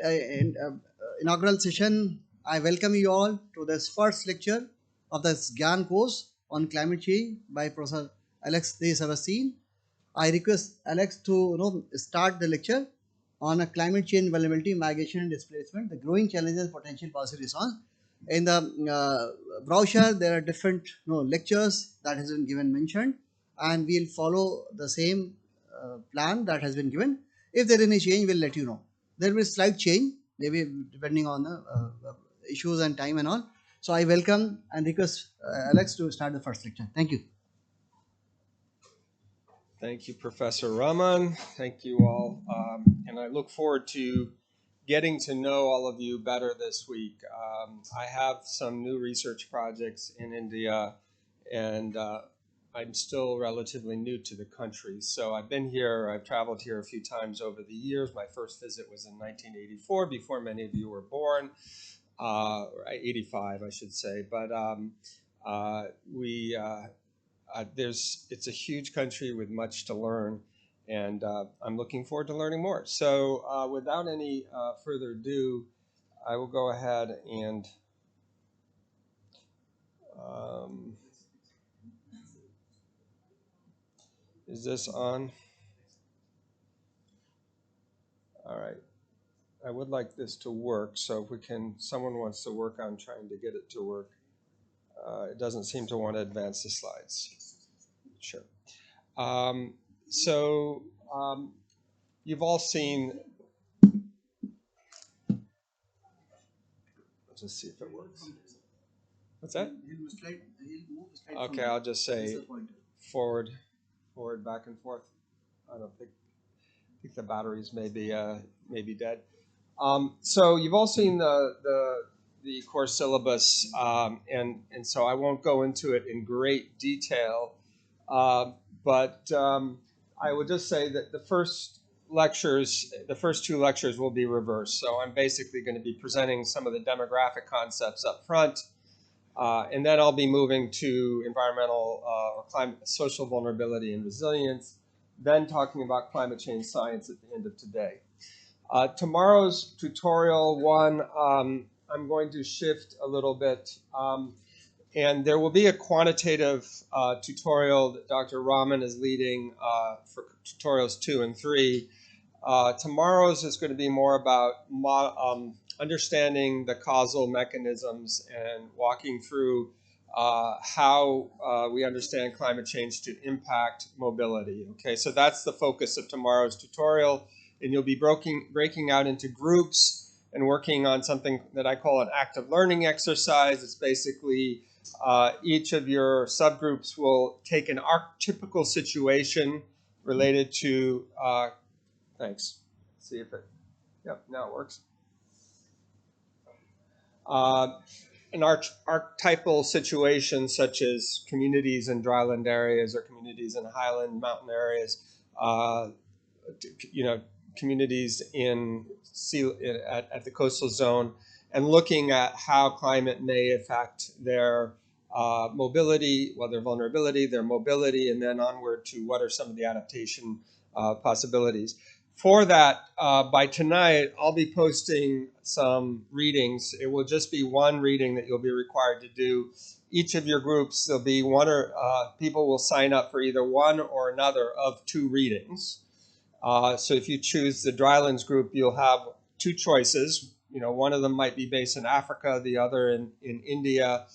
inaugural session, I welcome you all to this first lecture of this GAN course on climate change by Professor Alex D. Sebastian. I request Alex to start the lecture on a climate change vulnerability, migration and displacement, the growing challenges and potential policy response. In the brochure, there are different lectures that has been given mentioned, and we'll follow the same plan that has been given. If there is any change, we'll let you know. There will be slight change, maybe depending on the issues and time and all. So I welcome and request Alex to start the first lecture. Thank you. Thank you, Professor Raman. Thank you all. And I look forward to getting to know all of you better this week. I have some new research projects in India, and I'm still relatively new to the country. So I've been here, I've traveled here a few times over the years. My first visit was in 1984, before many of you were born, 85, I should say. But it's a huge country with much to learn, and I'm looking forward to learning more. So without any further ado, I will go ahead and is this on? All right. I would like this to work, so if we can, someone wants to work on trying to get it to work. It doesn't seem to want to advance the slides. Sure. You've all seen, let's just see if it works. What's that? Okay, I'll just say forward, back and forth. I think the batteries may be dead. So you've all seen the course syllabus, and so I won't go into it in great detail, but I would just say that the first two lectures will be reversed. So I'm basically going to be presenting some of the demographic concepts up front, and then I'll be moving to environmental or climate, social vulnerability and resilience, then talking about climate change science at the end of today. Tomorrow's tutorial one, I'm going to shift a little bit, and there will be a quantitative tutorial that Dr. Raman is leading for tutorials 2 and 3. Tomorrow's is going to be more about understanding the causal mechanisms and walking through how we understand climate change to impact mobility. Okay, so that's the focus of tomorrow's tutorial, and you'll be breaking out into groups and working on something that I call an active learning exercise. It's basically each of your subgroups will take an archetypical situation related to, thanks, see if it, yep, now it works. An archetypal situation such as communities in dryland areas or communities in highland mountain areas, communities at the coastal zone, and looking at how climate may affect their mobility, their vulnerability, their mobility, and then onward to what are some of the adaptation possibilities. For that, by tonight, I'll be posting some readings. It will just be one reading that you'll be required to do. Each of your groups, there'll be people will sign up for either one or another of 2 readings. So if you choose the drylands group, you'll have 2 choices. One of them might be based in Africa, the other in India.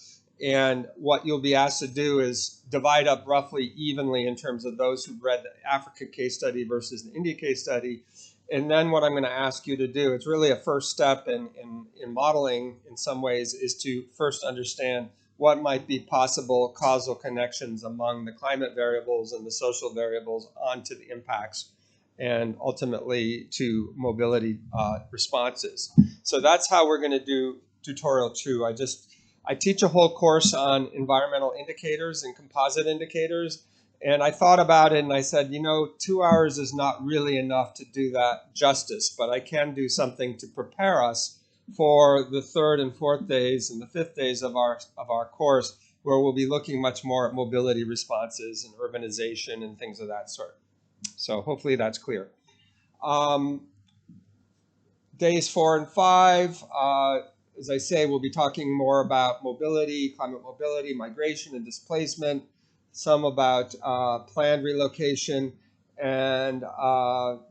And what you'll be asked to do is divide up roughly evenly in terms of those who've read the Africa case study versus the India case study. And then what I'm going to ask you to do, it's really a first step in modeling in some ways, is to first understand what might be possible causal connections among the climate variables and the social variables onto the impacts and ultimately to mobility responses. So that's how we're going to do tutorial 2. I teach a whole course on environmental indicators and composite indicators, and I thought about it and I said, 2 hours is not really enough to do that justice, but I can do something to prepare us for the 3rd and 4th days and the 5th days of our course, where we'll be looking much more at mobility responses and urbanization and things of that sort. So hopefully that's clear. days 4 and 5, as I say, we'll be talking more about mobility, climate mobility, migration and displacement, some about planned relocation, and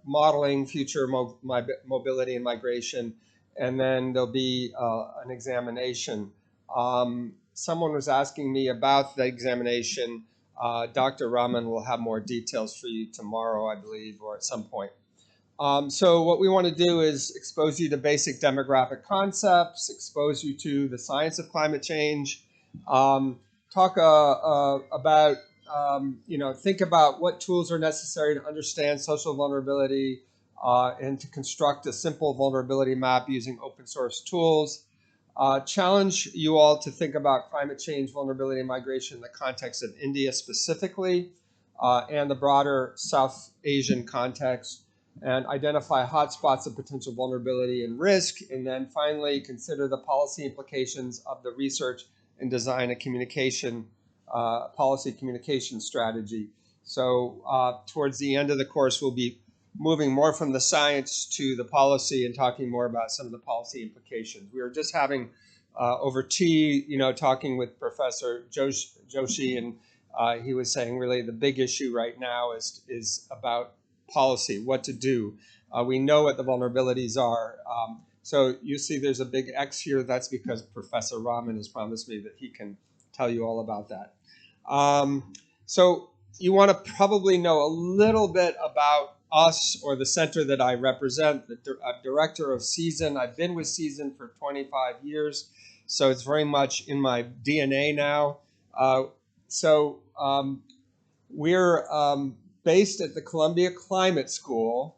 modeling future mobility and migration. And then there'll be an examination. Someone was asking me about the examination. Dr. Rahman will have more details for you tomorrow, I believe, or at some point. So what we want to do is expose you to basic demographic concepts, expose you to the science of climate change, talk about, think about what tools are necessary to understand social vulnerability and to construct a simple vulnerability map using open source tools. Challenge you all to think about climate change, vulnerability, and migration in the context of India specifically and the broader South Asian context, and identify hotspots of potential vulnerability and risk, and then finally consider the policy implications of the research and design a policy communication strategy. So towards the end of the course, we'll be moving more from the science to the policy and talking more about some of the policy implications. We were just having over tea, talking with Professor Joshi, and he was saying really the big issue right now is about policy, what to do. We know what the vulnerabilities are. So you see there's a big X here. That's because Professor Rahman has promised me that he can tell you all about that. So you want to probably know a little bit about us or the center that I represent. I'm director of Season. I've been with Season for 25 years, so it's very much in my DNA now. We're based at the Columbia Climate School.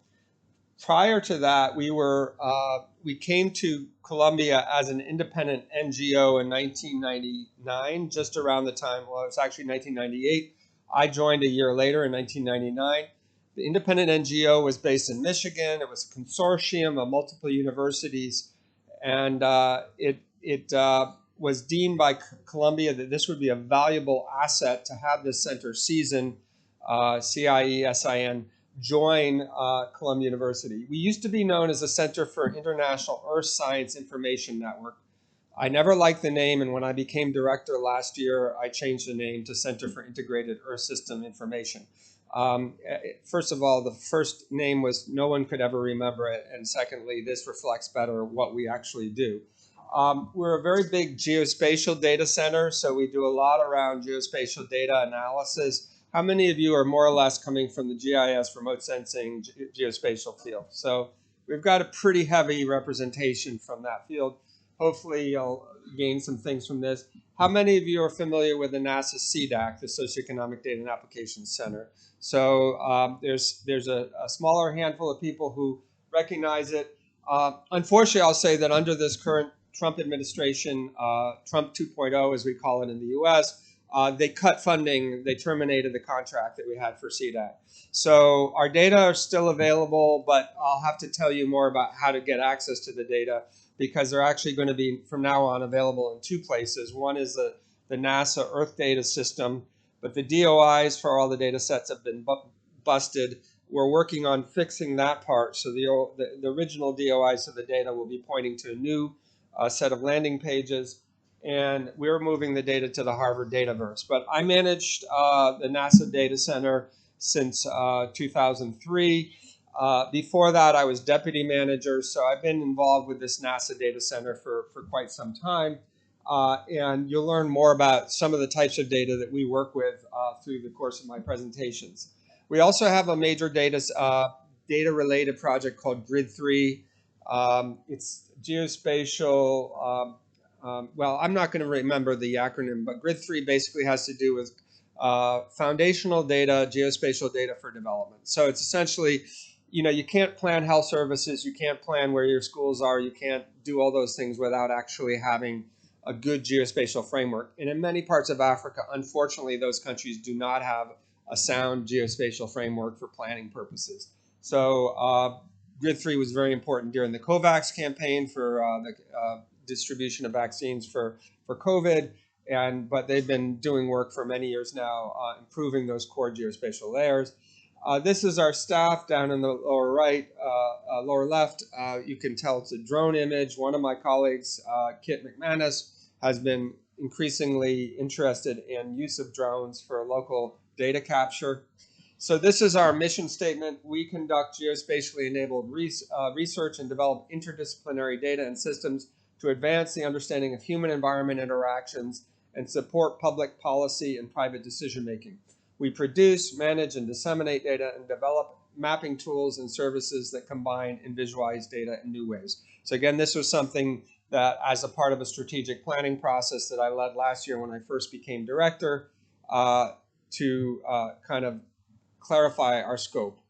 Prior to that, we came to Columbia as an independent NGO in 1999, just around the time, well, it was actually 1998. I joined a year later in 1999. The independent NGO was based in Michigan. It was a consortium of multiple universities, and it was deemed by Columbia that this would be a valuable asset to have this center, Season, CIESIN, join Columbia University. We used to be known as a Center for International Earth Science Information Network. I never liked the name, and when I became director last year, I changed the name to Center for Integrated Earth System Information. First of all, the first name was no one could ever remember it, and secondly, this reflects better what we actually do. We're a very big geospatial data center, so we do a lot around geospatial data analysis. How many of you are more or less coming from the GIS remote sensing geospatial field? So we've got a pretty heavy representation from that field. Hopefully you'll gain some things from this. How many of you are familiar with the NASA CDAC, the Socioeconomic Data and Applications Center? So there's a smaller handful of people who recognize it. Unfortunately, I'll say that under this current Trump administration, Trump 2.0, as we call it in the US, they cut funding. They terminated the contract that we had for CDAC. So our data are still available, but I'll have to tell you more about how to get access to the data, because they're actually going to be, from now on, available in two places. One is the NASA Earth Data System, but the DOIs for all the data sets have been busted. We're working on fixing that part. So the original DOIs of the data will be pointing to a new set of landing pages, and we're moving the data to the Harvard Dataverse. But I managed the NASA Data Center since 2003. Before that, I was deputy manager, so I've been involved with this NASA Data Center for quite some time. And you'll learn more about some of the types of data that we work with through the course of my presentations. We also have a major data-related project called Grid3. It's geospatial. Well, I'm not going to remember the acronym, but Grid3 basically has to do with foundational data, geospatial data for development. So it's essentially, you can't plan health services, you can't plan where your schools are, you can't do all those things without actually having a good geospatial framework. And in many parts of Africa, unfortunately, those countries do not have a sound geospatial framework for planning purposes. So Grid3 was very important during the COVAX campaign for the distribution of vaccines for COVID, but they've been doing work for many years now, improving those core geospatial layers. This is our staff down in the lower right, lower left. You can tell it's a drone image. One of my colleagues, Kit McManus, has been increasingly interested in use of drones for local data capture. So this is our mission statement. We conduct geospatially enabled research and develop interdisciplinary data and systems to advance the understanding of human-environment interactions and support public policy and private decision-making. We produce, manage, and disseminate data and develop mapping tools and services that combine and visualize data in new ways. So again, this was something that, as a part of a strategic planning process that I led last year when I first became director, to kind of clarify our scope.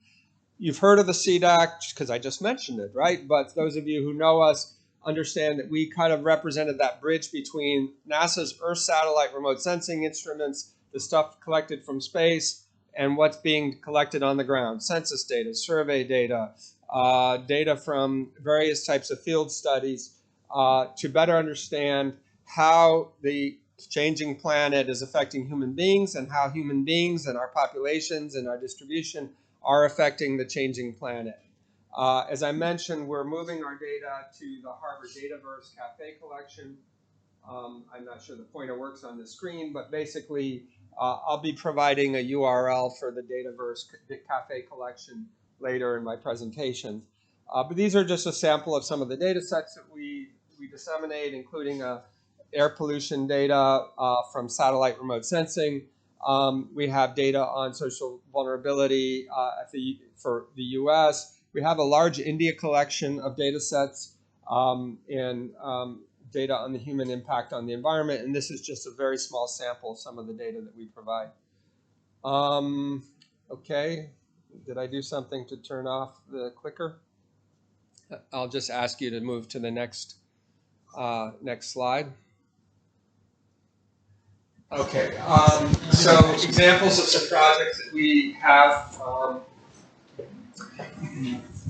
You've heard of the CDAC because I just mentioned it, right? But those of you who know us understand that we kind of represented that bridge between NASA's Earth satellite remote sensing instruments, the stuff collected from space, and what's being collected on the ground: census data, survey data, data from various types of field studies, to better understand how the changing planet is affecting human beings and how human beings and our populations and our distribution are affecting the changing planet. As I mentioned, we're moving our data to the Harvard Dataverse Cafe collection. I'm not sure the pointer works on the screen, but basically I'll be providing a URL for the Dataverse Cafe collection later in my presentation. But these are just a sample of some of the data sets that we disseminate, including air pollution data from satellite remote sensing. We have data on social vulnerability for the US. We have a large India collection of data sets and data on the human impact on the environment. And this is just a very small sample of some of the data that we provide. Okay, did I do something to turn off the clicker? I'll just ask you to move to the next slide. Okay, so examples of some projects that we have.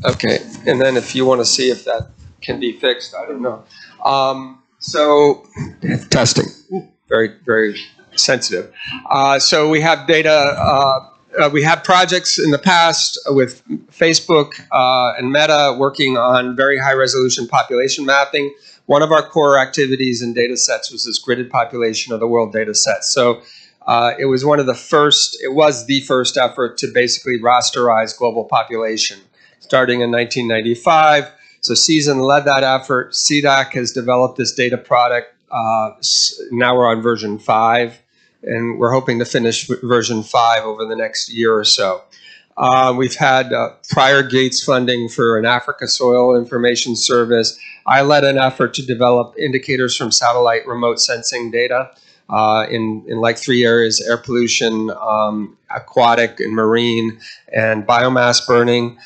Okay, and then if you want to see if that can be fixed, I don't know. So testing, very, very sensitive. So we have data, we have projects in the past with Facebook and Meta working on very high resolution population mapping. One of our core activities and data sets was this gridded population of the world data set. So it was the first effort to basically rasterize global population, starting in 1995. So CSUN led that effort. CDAC has developed this data product. Now we're on version 5, and we're hoping to finish version 5 over the next year or so. We've had prior Gates funding for an Africa Soil Information Service. I led an effort to develop indicators from satellite remote sensing data in like 3 areas: air pollution, aquatic and marine, and biomass burning.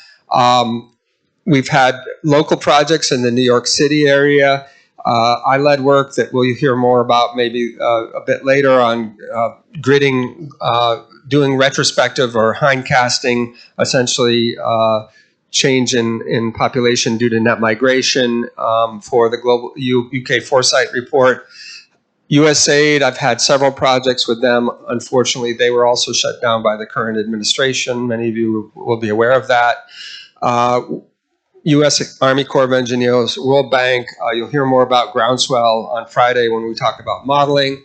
We've had local projects in the New York City area. I led work that we'll hear more about maybe a bit later on gridding, doing retrospective or hindcasting, essentially change in population due to net migration for the global UK Foresight report. USAID, I've had several projects with them. Unfortunately, they were also shut down by the current administration. Many of you will be aware of that. U.S. Army Corps of Engineers, World Bank. You'll hear more about Groundswell on Friday when we talk about modeling.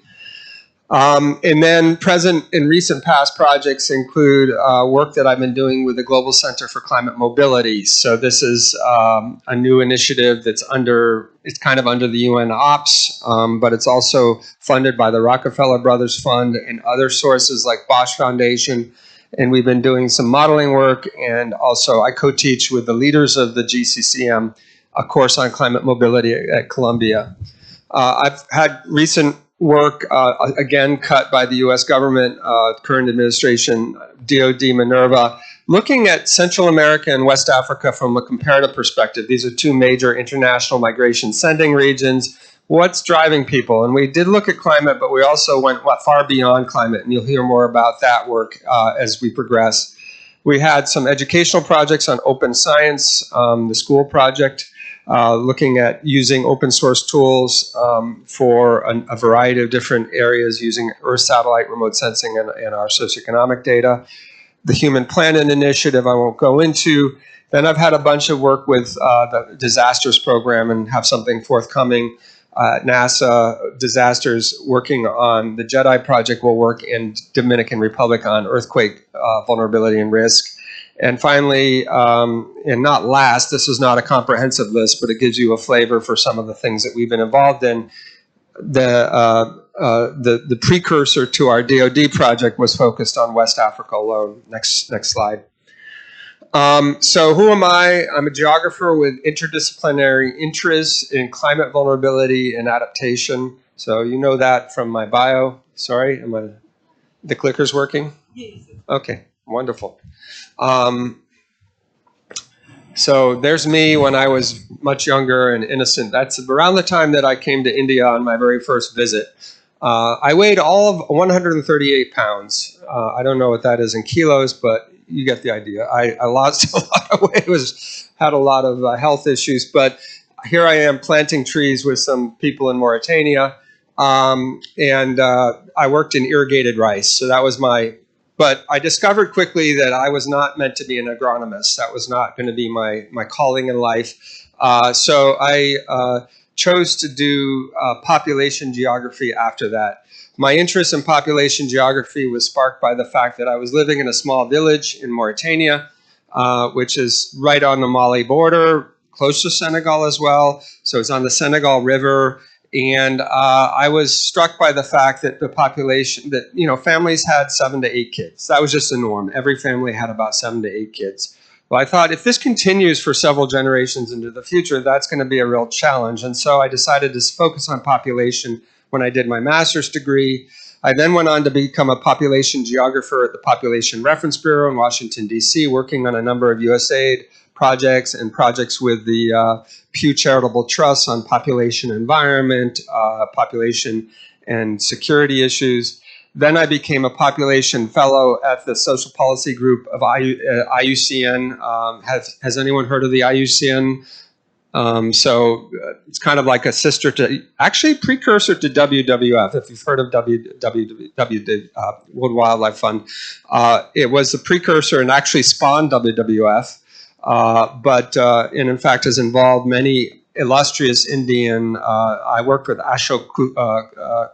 And then present and recent past projects include work that I've been doing with the Global Center for Climate Mobility. So this is a new initiative that's it's kind of under the UN Ops, but it's also funded by the Rockefeller Brothers Fund and other sources like Bosch Foundation. And we've been doing some modeling work, and also I co-teach with the leaders of the GCCM a course on climate mobility at Columbia. I've had recent work, again cut by the U.S. government, current administration, DoD, Minerva, looking at Central America and West Africa from a comparative perspective. These are 2 major international migration sending regions. What's driving people? And we did look at climate, but we also went far beyond climate, and you'll hear more about that work as we progress. We had some educational projects on open science, the school project, looking at using open source tools for a variety of different areas using Earth satellite remote sensing and our socioeconomic data. the Human Planet Initiative I won't go into. Then I've had a bunch of work with the disasters program and have something forthcoming. NASA disasters working on the JEDI project will work in Dominican Republic on earthquake vulnerability and risk. And finally, and not last, this is not a comprehensive list, but it gives you a flavor for some of the things that we've been involved in. The precursor to our DoD project was focused on West Africa alone. Next slide. So who am I? I'm a geographer with interdisciplinary interests in climate vulnerability and adaptation. So you know that from my bio. Sorry, the clicker's working? Okay, wonderful. So there's me when I was much younger and innocent. That's around the time that I came to India on my very first visit. I weighed all of 138 pounds. I don't know what that is in kilos, but you get the idea. I lost a lot of weight, had a lot of health issues, but here I am planting trees with some people in Mauritania, and I worked in irrigated rice. So that was but I discovered quickly that I was not meant to be an agronomist. That was not going to be my calling in life. So I chose to do population geography after that. My interest in population geography was sparked by the fact that I was living in a small village in Mauritania, which is right on the Mali border, close to Senegal as well. So it's on the Senegal River. And I was struck by the fact that the population, that, families had 7 to 8 kids. That was just the norm. Every family had about 7 to 8 kids. Well, I thought if this continues for several generations into the future, that's going to be a real challenge. And so I decided to focus on population when I did my master's degree. I then went on to become a population geographer at the Population Reference Bureau in Washington, D.C., working on a number of USAID projects and projects with the Pew Charitable Trust on population environment, population and security issues. Then I became a population fellow at the social policy group of IUCN. Has anyone heard of the IUCN? So it's kind of like a sister to, actually precursor to WWF, if you've heard of World Wildlife Fund. It was the precursor and actually spawned WWF, and in fact has involved many illustrious Indian. I worked with Ashok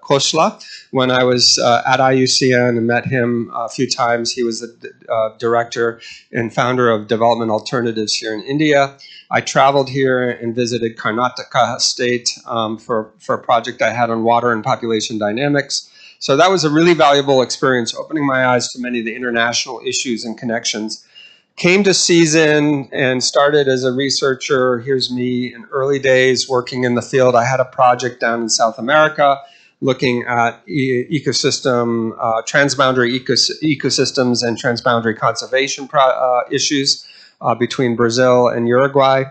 Khosla when I was at IUCN and met him a few times. He was the director and founder of Development Alternatives here in India. I traveled here and visited Karnataka state for a project I had on water and population dynamics. So that was a really valuable experience, opening my eyes to many of the international issues and connections. Came to Season and started as a researcher. Here's me in early days working in the field. I had a project down in South America looking at ecosystem, transboundary ecosystems and transboundary conservation issues between Brazil and Uruguay.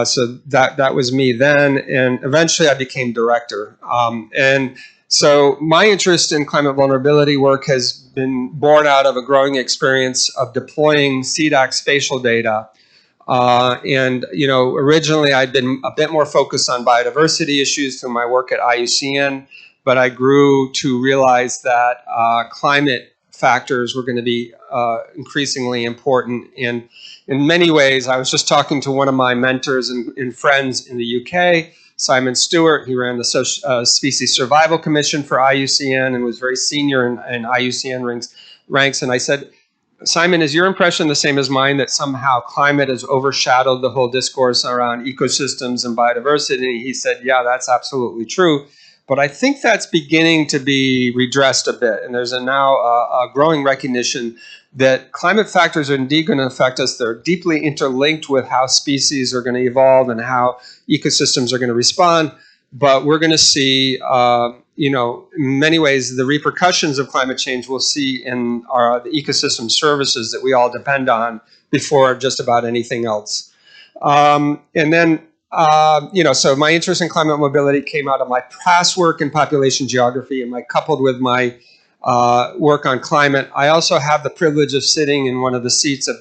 So that was me then, and eventually I became director. And so my interest in climate vulnerability work has been born out of a growing experience of deploying CDAC spatial data. Originally I'd been a bit more focused on biodiversity issues through my work at IUCN, but I grew to realize that climate factors were going to be increasingly important. And in many ways, I was just talking to one of my mentors and friends in the UK, Simon Stewart. He ran the Species Survival Commission for IUCN and was very senior in IUCN ranks. And I said, Simon, is your impression the same as mine that somehow climate has overshadowed the whole discourse around ecosystems and biodiversity? He said, yeah, that's absolutely true. But I think that's beginning to be redressed a bit. And there's now a growing recognition that climate factors are indeed going to affect us. They're deeply interlinked with how species are going to evolve and how ecosystems are going to respond. But we're going to see, in many ways, the repercussions of climate change we'll see in the ecosystem services that we all depend on before just about anything else. So my interest in climate mobility came out of my past work in population geography, and coupled with my work on climate. I also have the privilege of sitting in one of the seats of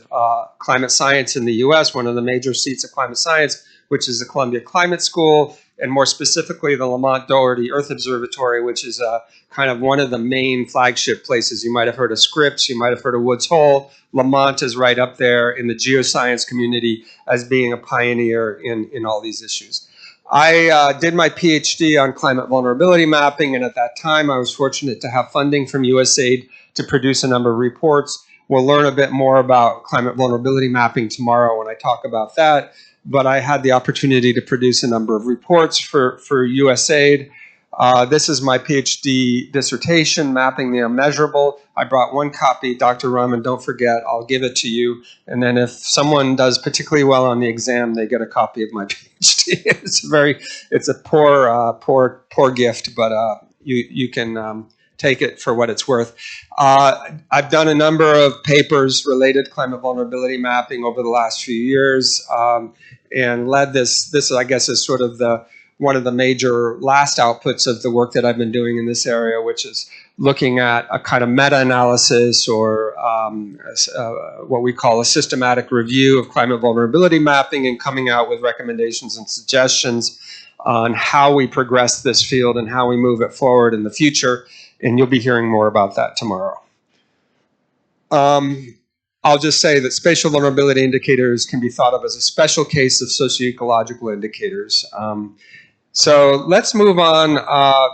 climate science in the US, one of the major seats of climate science, which is the Columbia Climate School, and more specifically the Lamont Doherty Earth Observatory, which is kind of one of the main flagship places. You might have heard of Scripps, you might have heard of Woods Hole. Lamont is right up there in the geoscience community as being a pioneer in all these issues. I did my PhD on climate vulnerability mapping, and at that time I was fortunate to have funding from USAID to produce a number of reports. We'll learn a bit more about climate vulnerability mapping tomorrow when I talk about that, but I had the opportunity to produce a number of reports for USAID. This is my PhD dissertation, Mapping the Unmeasurable. I brought one copy, Dr. Rahman, don't forget, I'll give it to you. And then if someone does particularly well on the exam, they get a copy of my PhD. It's a poor gift, but you can take it for what it's worth. I've done a number of papers related to climate vulnerability mapping over the last few years, and led this I guess is sort of one of the major last outputs of the work that I've been doing in this area, which is looking at a kind of meta-analysis or what we call a systematic review of climate vulnerability mapping and coming out with recommendations and suggestions on how we progress this field and how we move it forward in the future. And you'll be hearing more about that tomorrow. I'll just say that spatial vulnerability indicators can be thought of as a special case of socioecological indicators. So let's move on.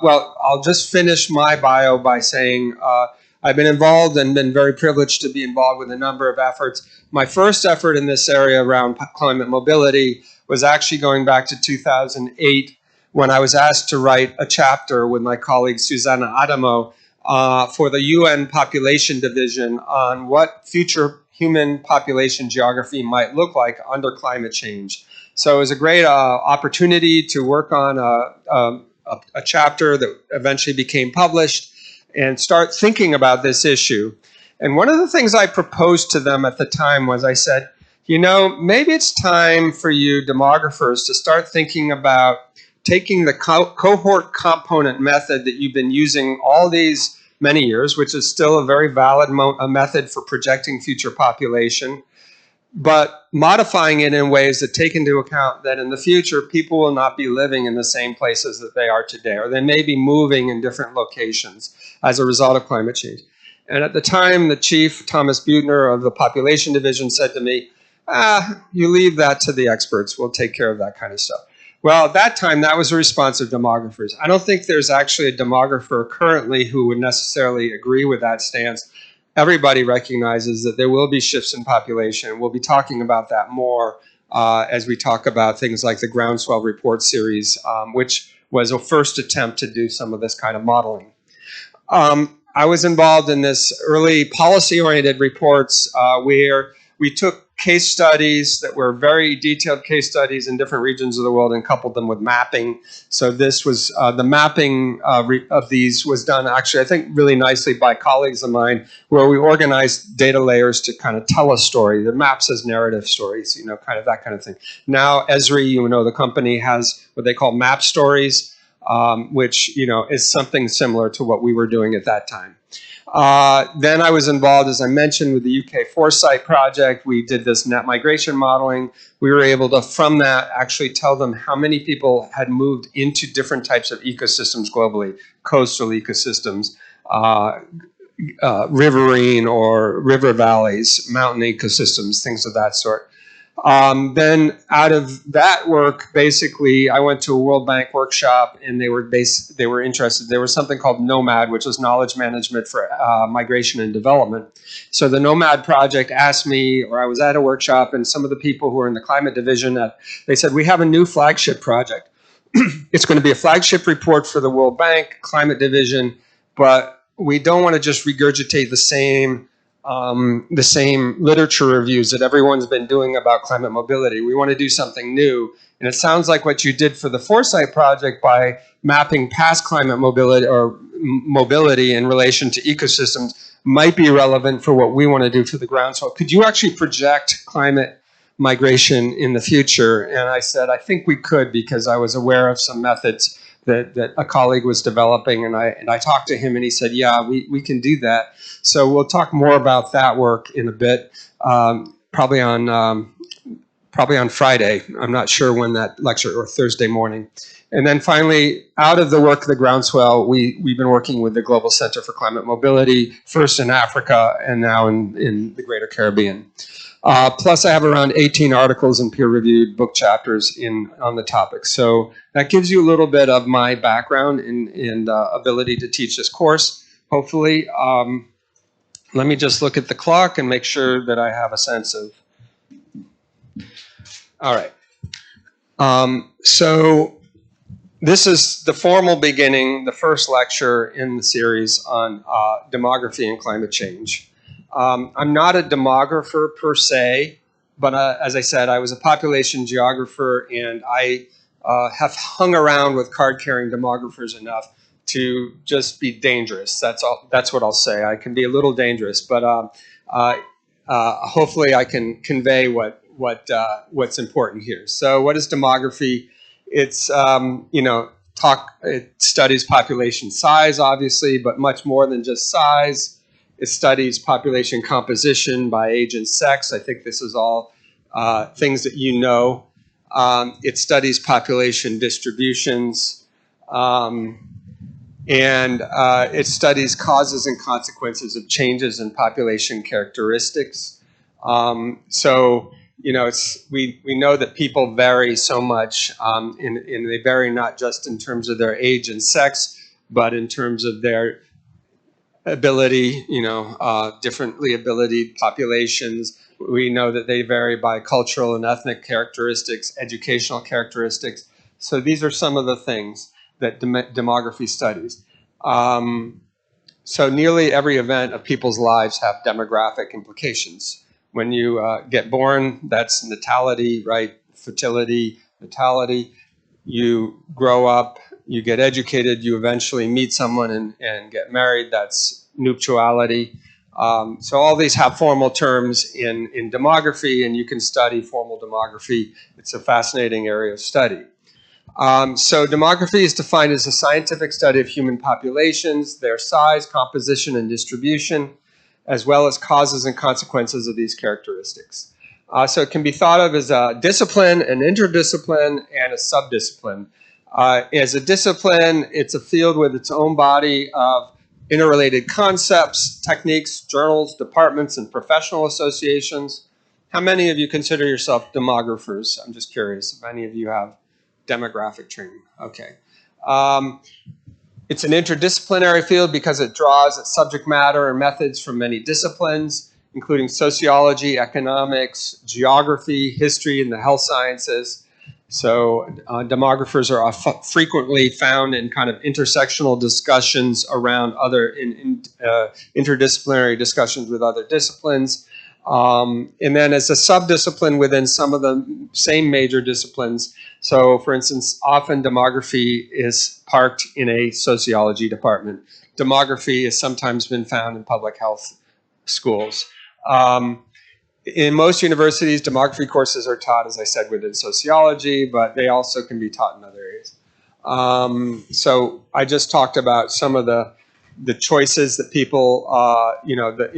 Well, I'll just finish my bio by saying I've been involved and been very privileged to be involved with a number of efforts. My first effort in this area around climate mobility was actually going back to 2008 when I was asked to write a chapter with my colleague Susanna Adamo for the UN Population Division on what future human population geography might look like under climate change. So it was a great opportunity to work on a chapter that eventually became published and start thinking about this issue. And one of the things I proposed to them at the time was I said, you know, maybe it's time for you demographers to start thinking about taking the cohort component method that you've been using all these many years, which is still a very valid method for projecting future population, but modifying it in ways that take into account that in the future, people will not be living in the same places that they are today, or they may be moving in different locations as a result of climate change. And at the time, the chief, Thomas Buettner of the Population Division, said to me, you leave that to the experts. We'll take care of that kind of stuff. Well, at that time, that was the response of demographers. I don't think there's actually a demographer currently who would necessarily agree with that stance. Everybody recognizes that there will be shifts in population. We'll be talking about that more as we talk about things like the Groundswell Report series, which was a first attempt to do some of this kind of modeling. I was involved in this early policy-oriented reports where we took case studies that were very detailed case studies in different regions of the world and coupled them with mapping. So this was, the mapping of these was done actually, I think, really nicely by colleagues of mine, where we organized data layers to kind of tell a story. The maps as narrative stories, you know, kind of that kind of thing. Now Esri, you know, the company has what they call map stories, which, you know, is something similar to what we were doing at that time. Then I was involved, as I mentioned, with the UK Foresight project. We did this net migration modeling. We were able to, from that, actually tell them how many people had moved into different types of ecosystems globally, coastal ecosystems, riverine or river valleys, mountain ecosystems, things of that sort. Then out of that work, basically, I went to a World Bank workshop, and they were interested. There was something called NOMAD, which was Knowledge Management for Migration and Development. So the NOMAD project asked me, or I was at a workshop, and some of the people who were in the climate division, they said, we have a new flagship project. It's going to be a flagship report for the World Bank climate division, but we don't want to just regurgitate the same literature reviews that everyone's been doing about climate mobility. We want to do something new. And it sounds like what you did for the Foresight project by mapping past climate mobility or mobility in relation to ecosystems might be relevant for what we want to do for the groundswell. Could you actually project climate migration in the future? And I said, I think we could, because I was aware of some methods that a colleague was developing, and I talked to him, and he said, yeah, we can do that. So we'll talk more about that work in a bit, probably on probably on Friday. I'm not sure when that lecture, or Thursday morning. And then finally, out of the work of the Groundswell, we've been working with the Global Center for Climate Mobility, first in Africa and now in the Greater Caribbean. Plus, I have around 18 articles and peer-reviewed book chapters on the topic. So that gives you a little bit of my background and ability to teach this course, hopefully. Let me just look at the clock and make sure that I have a sense of. All right. So this is the formal beginning, the first lecture in the series on demography and climate change. I'm not a demographer per se, but as I said, I was a population geographer, and I have hung around with card-carrying demographers enough to just be dangerous. That's all. That's what I'll say. I can be a little dangerous, but hopefully I can convey what's important here. So, what is demography? It's it studies population size, obviously, but much more than just size. It studies population composition by age and sex. I think this is all things that you know. It studies population distributions, and it studies causes and consequences of changes in population characteristics. So, we know that people vary so much, and they vary not just in terms of their age and sex, but in terms of their ability, differently abilitied populations. We know that they vary by cultural and ethnic characteristics, educational characteristics. So these are some of the things that demography studies. So nearly every event of people's lives have demographic implications. When you get born, that's natality, right? Fertility, natality. You grow up, you get educated, you eventually meet someone and get married, that's nuptiality. So all these have formal terms in demography, and you can study formal demography. It's a fascinating area of study. So demography is defined as a scientific study of human populations, their size, composition, and distribution, as well as causes and consequences of these characteristics. So it can be thought of as a discipline, an interdiscipline, and a subdiscipline. As a discipline, it's a field with its own body of interrelated concepts, techniques, journals, departments, and professional associations. How many of you consider yourself demographers? I'm just curious if any of you have demographic training. Okay. It's an interdisciplinary field because it draws its subject matter and methods from many disciplines, including sociology, economics, geography, history, and the health sciences. So demographers are frequently found in kind of intersectional discussions around other interdisciplinary discussions with other disciplines. And then as a subdiscipline within some of the same major disciplines. So for instance, often demography is parked in a sociology department. Demography has sometimes been found in public health schools. In most universities, demography courses are taught, as I said, within sociology, but they also can be taught in other areas. So I just talked about some of the choices that people, the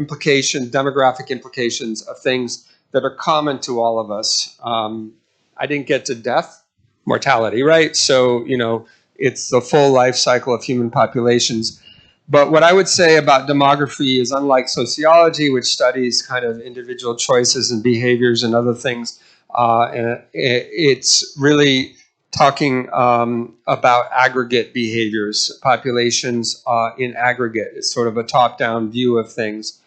demographic implications of things that are common to all of us. I didn't get to death, mortality, right? So, it's the full life cycle of human populations. But what I would say about demography is, unlike sociology, which studies kind of individual choices and behaviors and other things, it's really talking about aggregate behaviors, populations in aggregate. It's sort of a top-down view of things.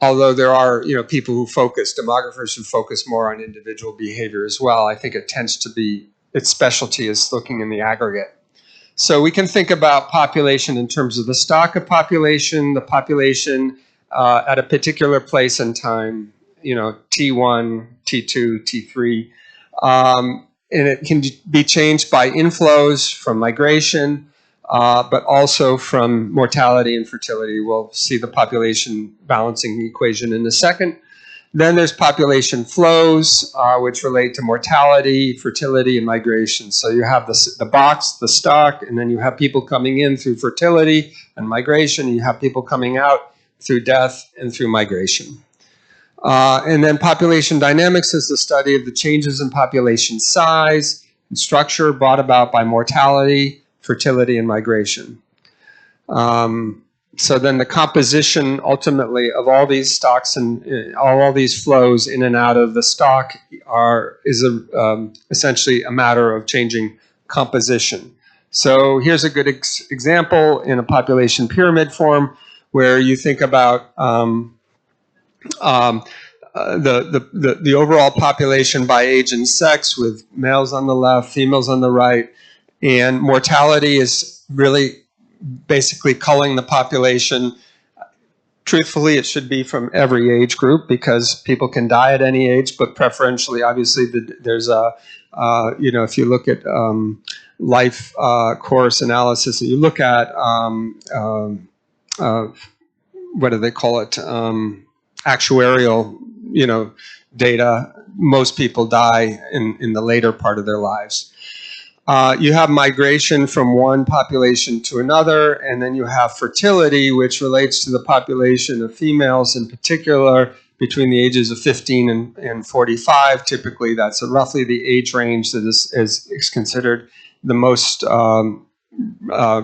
Although there are, people who demographers who focus more on individual behavior as well. I think it tends to be, its specialty is looking in the aggregate. So we can think about population in terms of the stock of population, the population at a particular place and time, T1, T2, T3. And it can be changed by inflows from migration, but also from mortality and fertility. We'll see the population balancing equation in a second. Then there's population flows, which relate to mortality, fertility, and migration. So you have the box, the stock, and then you have people coming in through fertility and migration. And you have people coming out through death and through migration. And then population dynamics is the study of the changes in population size and structure brought about by mortality, fertility, and migration. So then the composition ultimately of all these stocks and all these flows in and out of the stock is essentially a matter of changing composition. So here's a good example in a population pyramid form where you think about the overall population by age and sex, with males on the left, females on the right, and mortality is really basically culling the population. Truthfully, it should be from every age group because people can die at any age, but preferentially, obviously, there's a, if you look at life course analysis, and you look at, what do they call it, actuarial, data, most people die in the later part of their lives. You have migration from one population to another, and then you have fertility, which relates to the population of females in particular between the ages of 15 and 45. Typically, that's roughly the age range that is considered the most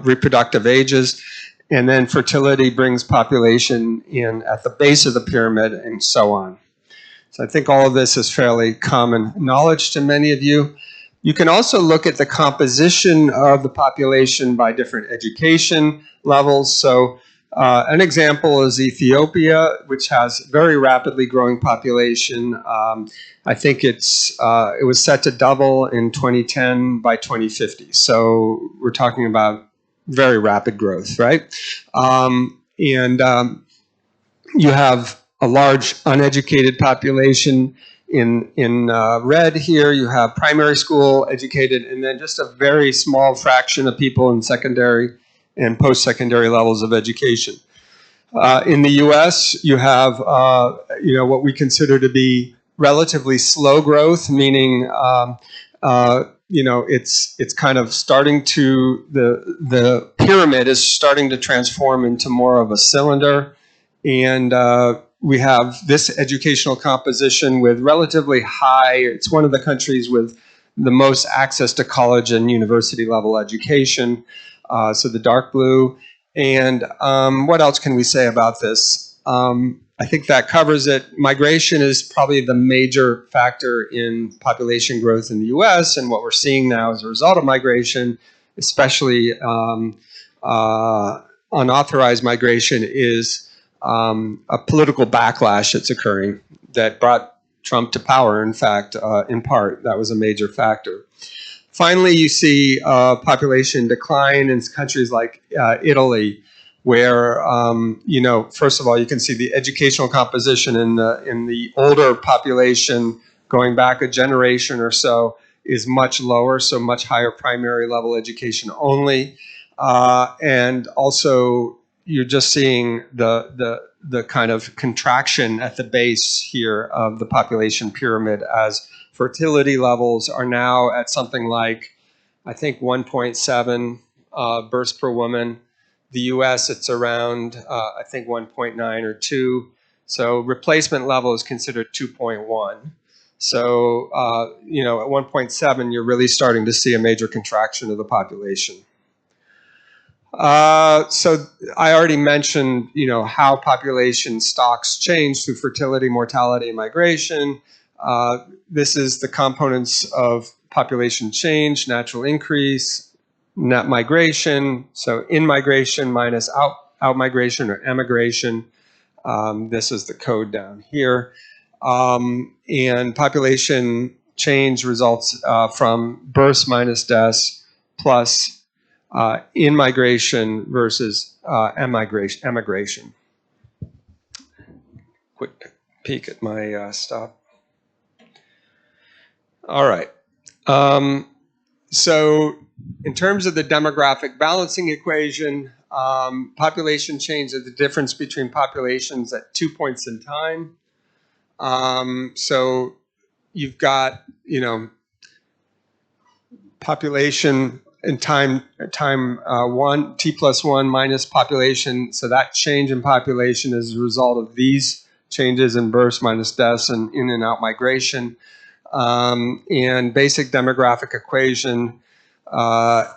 reproductive ages. And then fertility brings population in at the base of the pyramid and so on. So I think all of this is fairly common knowledge to many of you. You can also look at the composition of the population by different education levels. So an example is Ethiopia, which has very rapidly growing population. I think it was set to double in 2010 by 2050. So we're talking about very rapid growth, right? You have a large uneducated population. In red here, you have primary school educated, and then just a very small fraction of people in secondary and post-secondary levels of education. In the U.S., you have what we consider to be relatively slow growth, meaning it's kind of starting to the pyramid is starting to transform into more of a cylinder, and we have this educational composition with relatively high, it's one of the countries with the most access to college and university level education, so the dark blue. And what else can we say about this? I think that covers it. Migration is probably the major factor in population growth in the US, and what we're seeing now as a result of migration, especially unauthorized migration, is a political backlash that's occurring that brought Trump to power. In fact, in part, that was a major factor. Finally, you see population decline in countries like Italy, where first of all, you can see the educational composition in the older population going back a generation or so is much lower, so much higher primary level education only, and also you're just seeing the kind of contraction at the base here of the population pyramid as fertility levels are now at something like, I think, 1.7 births per woman. The US, it's around, I think, 1.9 or 2. So replacement level is considered 2.1. So, at 1.7, you're really starting to see a major contraction of the population. So I already mentioned, how population stocks change through fertility, mortality, and migration. This is the components of population change: natural increase, net migration. So in migration minus out migration or emigration. This is the code down here. And population change results from births minus deaths plus in migration versus emigration. Quick peek at my stop. All right. So in terms of the demographic balancing equation, population change is the difference between populations at 2 points in time. So you've got, population in time 1, t plus 1 minus population. So that change in population is a result of these changes in births minus deaths and in and out migration. And basic demographic equation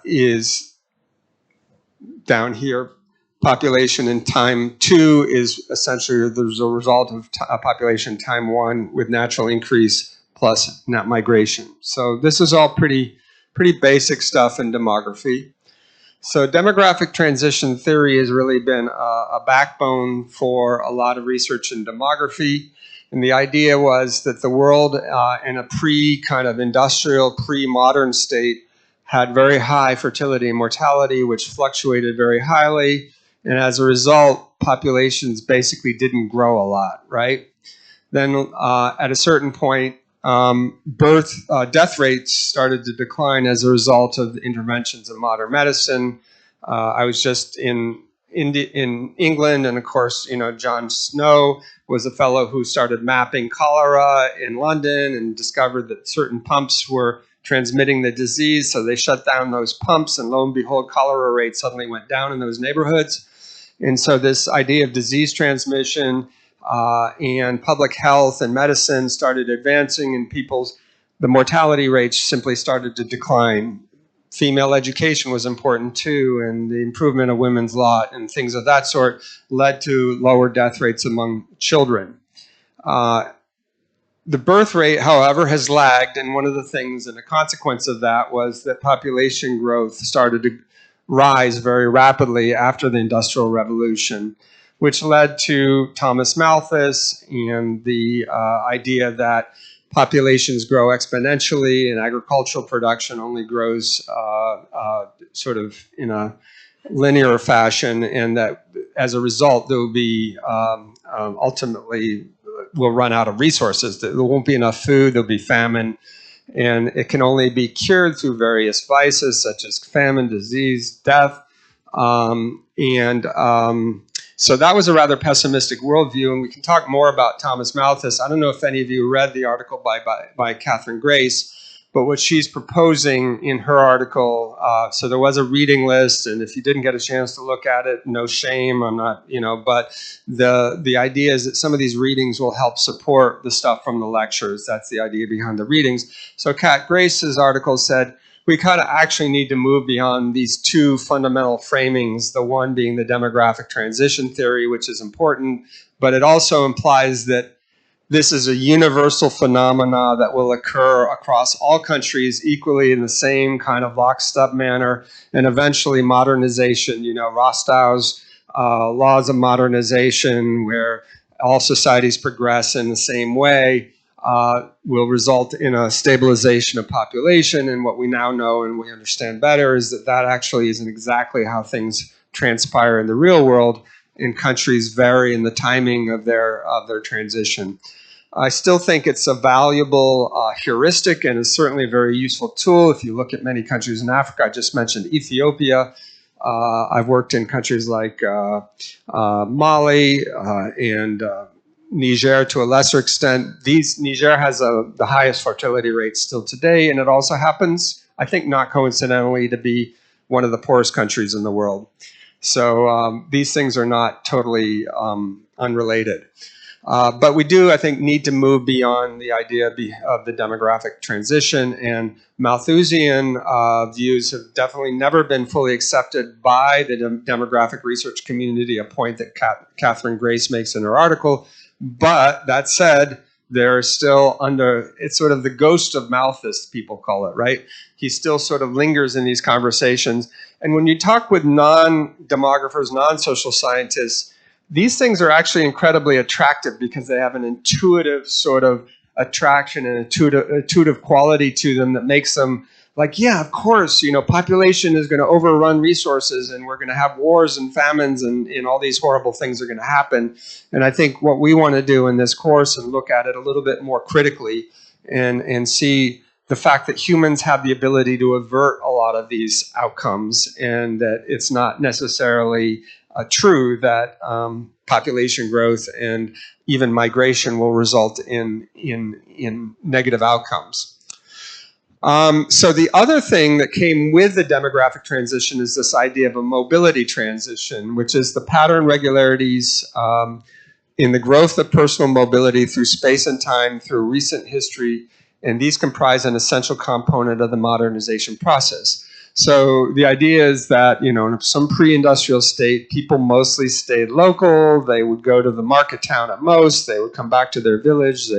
is down here. Population in time 2 is essentially there's a result of population time 1 with natural increase plus net migration. So this is all pretty basic stuff in demography. So demographic transition theory has really been a backbone for a lot of research in demography. And the idea was that the world in a kind of industrial, pre-modern state had very high fertility and mortality, which fluctuated very highly. And as a result, populations basically didn't grow a lot, right? Then at a certain point, death rates started to decline as a result of the interventions of modern medicine. I was just in England, and of course, John Snow was a fellow who started mapping cholera in London and discovered that certain pumps were transmitting the disease, so they shut down those pumps, and lo and behold, cholera rates suddenly went down in those neighborhoods. And so this idea of disease transmission and public health and medicine started advancing, and the mortality rates simply started to decline. Female education was important too, and the improvement of women's lot and things of that sort led to lower death rates among children. The birth rate, however, has lagged, and one of the things and a consequence of that was that population growth started to rise very rapidly after the Industrial Revolution, which led to Thomas Malthus and the idea that populations grow exponentially and agricultural production only grows sort of in a linear fashion, and that as a result there will be ultimately we'll run out of resources. There won't be enough food, there'll be famine, and it can only be cured through various vices such as famine, disease, death, so that was a rather pessimistic worldview, and we can talk more about Thomas Malthus. I don't know if any of you read the article by Catherine Grace, but what she's proposing in her article, so there was a reading list, and if you didn't get a chance to look at it, no shame, I'm not, but the idea is that some of these readings will help support the stuff from the lectures. That's the idea behind the readings. So Cat Grace's article said, we kind of actually need to move beyond these two fundamental framings, the one being the demographic transition theory, which is important, but it also implies that this is a universal phenomena that will occur across all countries equally in the same kind of lockstep manner, and eventually modernization, Rostow's laws of modernization, where all societies progress in the same way, will result in a stabilization of population. And what we now know and we understand better is that that actually isn't exactly how things transpire in the real world, and countries vary in the timing of their transition. I still think it's a valuable heuristic, and is certainly a very useful tool. If you look at many countries in Africa, I just mentioned Ethiopia. I've worked in countries like Mali and Niger to a lesser extent. Niger has the highest fertility rate still today, and it also happens, I think not coincidentally, to be one of the poorest countries in the world. So these things are not totally unrelated. But we do, I think, need to move beyond the idea of the demographic transition, and Malthusian views have definitely never been fully accepted by the demographic research community, a point that Catherine Grace makes in her article. But that said, they're still it's sort of the ghost of Malthus, people call it, right? He still sort of lingers in these conversations. And when you talk with non-demographers, non-social scientists, these things are actually incredibly attractive because they have an intuitive sort of attraction and intuitive quality to them that makes them like, yeah, of course, population is going to overrun resources, and we're going to have wars and famines, and all these horrible things are going to happen. And I think what we want to do in this course and look at it a little bit more critically and see the fact that humans have the ability to avert a lot of these outcomes, and that it's not necessarily true that population growth and even migration will result in negative outcomes. So the other thing that came with the demographic transition is this idea of a mobility transition, which is the pattern regularities in the growth of personal mobility through space and time through recent history, and these comprise an essential component of the modernization process. So the idea is that, in some pre-industrial state, people mostly stayed local. They would go to the market town at most. They would come back to their village.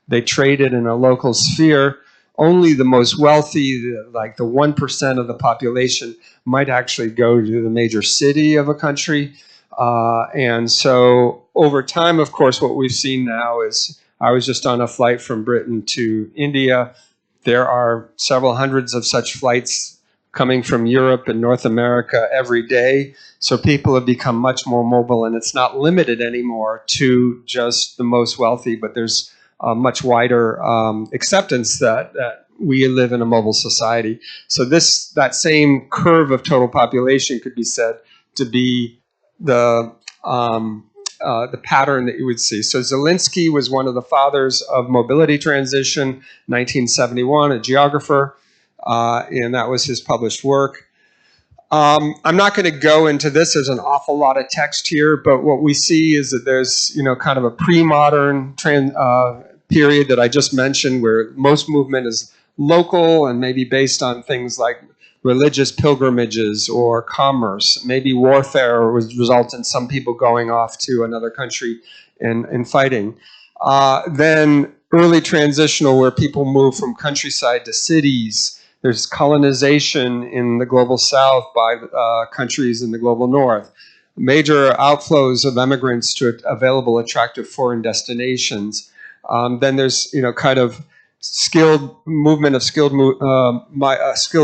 They traded in a local sphere. Only the most wealthy, like the 1% of the population, might actually go to the major city of a country. And so over time, of course, what we've seen now is, I was just on a flight from Britain to India. There are several hundreds of such flights coming from Europe and North America every day. So people have become much more mobile, and it's not limited anymore to just the most wealthy, but there's a much wider acceptance that we live in a mobile society. So that same curve of total population could be said to be the pattern that you would see. So Zelinsky was one of the fathers of mobility transition, 1971, a geographer, and that was his published work. I'm not going to go into this. There's an awful lot of text here, but what we see is that there's, kind of a pre-modern period that I just mentioned, where most movement is local and maybe based on things like religious pilgrimages or commerce. Maybe warfare would result in some people going off to another country and fighting. Then early transitional, where people move from countryside to cities. There's colonization in the global south by countries in the global north. Major outflows of immigrants to available attractive foreign destinations. Then there's, kind of movement of skilled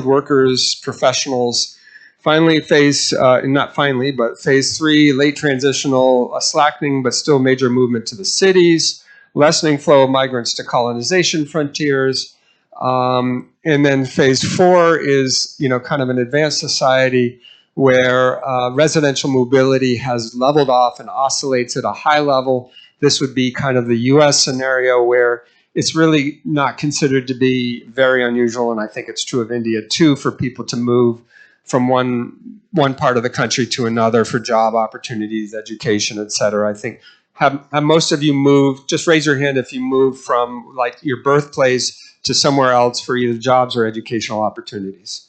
workers, professionals. Finally, phase 3, late transitional, slackening, but still major movement to the cities, lessening flow of migrants to colonization frontiers. And then phase 4 is, kind of an advanced society where residential mobility has leveled off and oscillates at a high level. This would be kind of the US scenario, where it's really not considered to be very unusual, and I think it's true of India too, for people to move from one part of the country to another for job opportunities, education, et cetera. I think, have most of you moved? Just raise your hand if you moved from like your birthplace to somewhere else for either jobs or educational opportunities.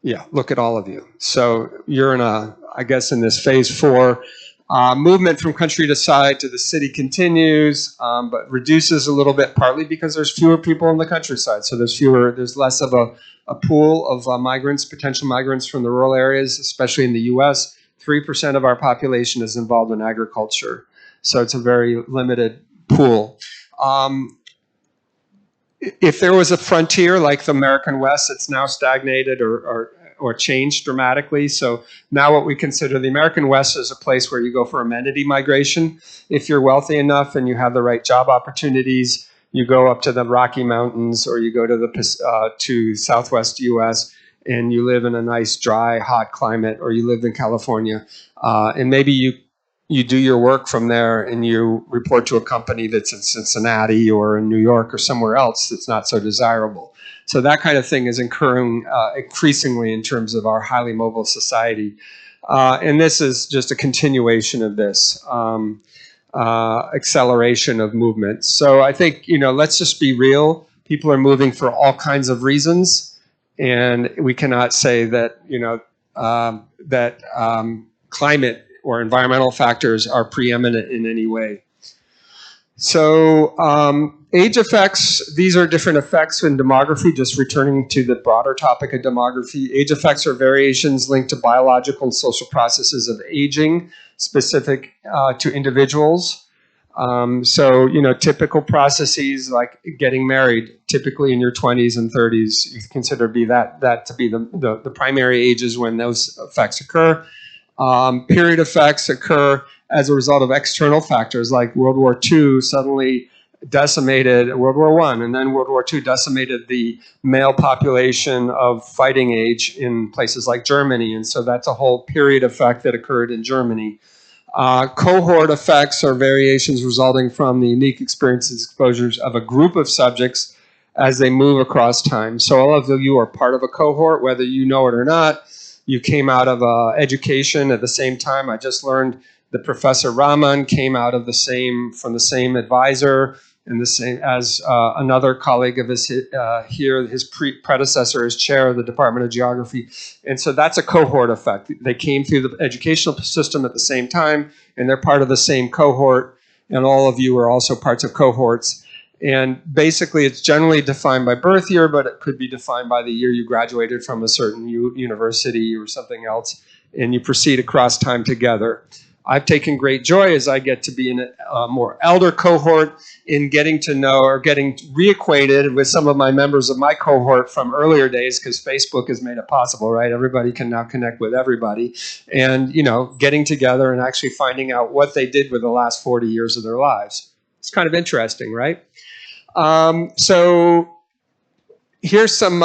Yeah, look at all of you. So you're in this phase 4. Movement from country to side to the city continues, but reduces a little bit, partly because there's fewer people in the countryside. So there's less of a pool of potential migrants from the rural areas, especially in the US. 3% of our population is involved in agriculture. So it's a very limited pool. If there was a frontier like the American West, it's now stagnated or changed dramatically. So now what we consider the American West is a place where you go for amenity migration. If you're wealthy enough and you have the right job opportunities, you go up to the Rocky Mountains, or you go to Southwest US, and you live in a nice, dry, hot climate, or you live in California, and maybe you do your work from there and you report to a company that's in Cincinnati or in New York or somewhere else that's not so desirable. So that kind of thing is occurring increasingly in terms of our highly mobile society. And this is just a continuation of this acceleration of movement. So I think, let's just be real. People are moving for all kinds of reasons. And we cannot say that, climate or environmental factors are preeminent in any way. So age effects, these are different effects in demography, just returning to the broader topic of demography. Age effects are variations linked to biological and social processes of aging, specific to individuals. So, typical processes like getting married, typically in your 20s and 30s, you consider that to be the primary ages when those effects occur. Period effects occur as a result of external factors like World War II suddenly decimated World War I, and then World War II decimated the male population of fighting age in places like Germany. And so that's a whole period effect that occurred in Germany. Cohort effects are variations resulting from the unique experiences and exposures of a group of subjects as they move across time. So all of you are part of a cohort, whether you know it or not. You came out of education at the same time. I just learned The Professor Raman came out of from the same advisor, and the same as another colleague of his here, his predecessor as chair of the Department of Geography. And so that's a cohort effect. They came through the educational system at the same time, and they're part of the same cohort, and all of you are also parts of cohorts. And basically, it's generally defined by birth year, but it could be defined by the year you graduated from a certain university or something else, and you proceed across time together. I've taken great joy as I get to be in a more elder cohort in getting to know or getting reacquainted with some of my members of my cohort from earlier days, because Facebook has made it possible, right? Everybody can now connect with everybody, and getting together and actually finding out what they did with the last 40 years of their lives. It's kind of interesting, right? So here's some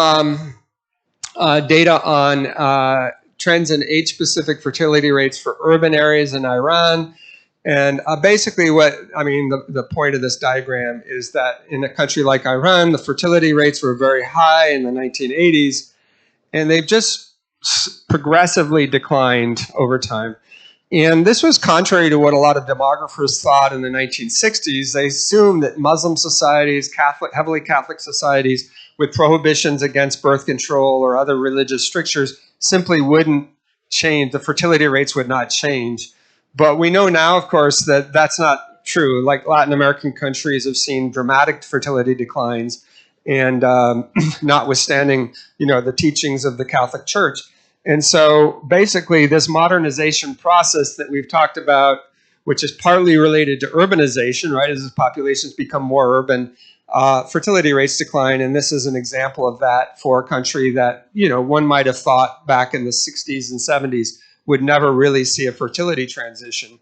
data on trends in age-specific fertility rates for urban areas in Iran. And basically the point of this diagram is that in a country like Iran, the fertility rates were very high in the 1980s, and they've just progressively declined over time. And this was contrary to what a lot of demographers thought in the 1960s. They assumed that Muslim societies, heavily Catholic societies, with prohibitions against birth control or other religious strictures simply wouldn't change. The fertility rates would not change. But we know now, of course, that that's not true. Like Latin American countries have seen dramatic fertility declines, and notwithstanding, the teachings of the Catholic Church. And so basically this modernization process that we've talked about, which is partly related to urbanization, right? As populations become more urban, fertility rates decline. And this is an example of that for a country that, one might have thought back in the 60s and 70s would never really see a fertility transition.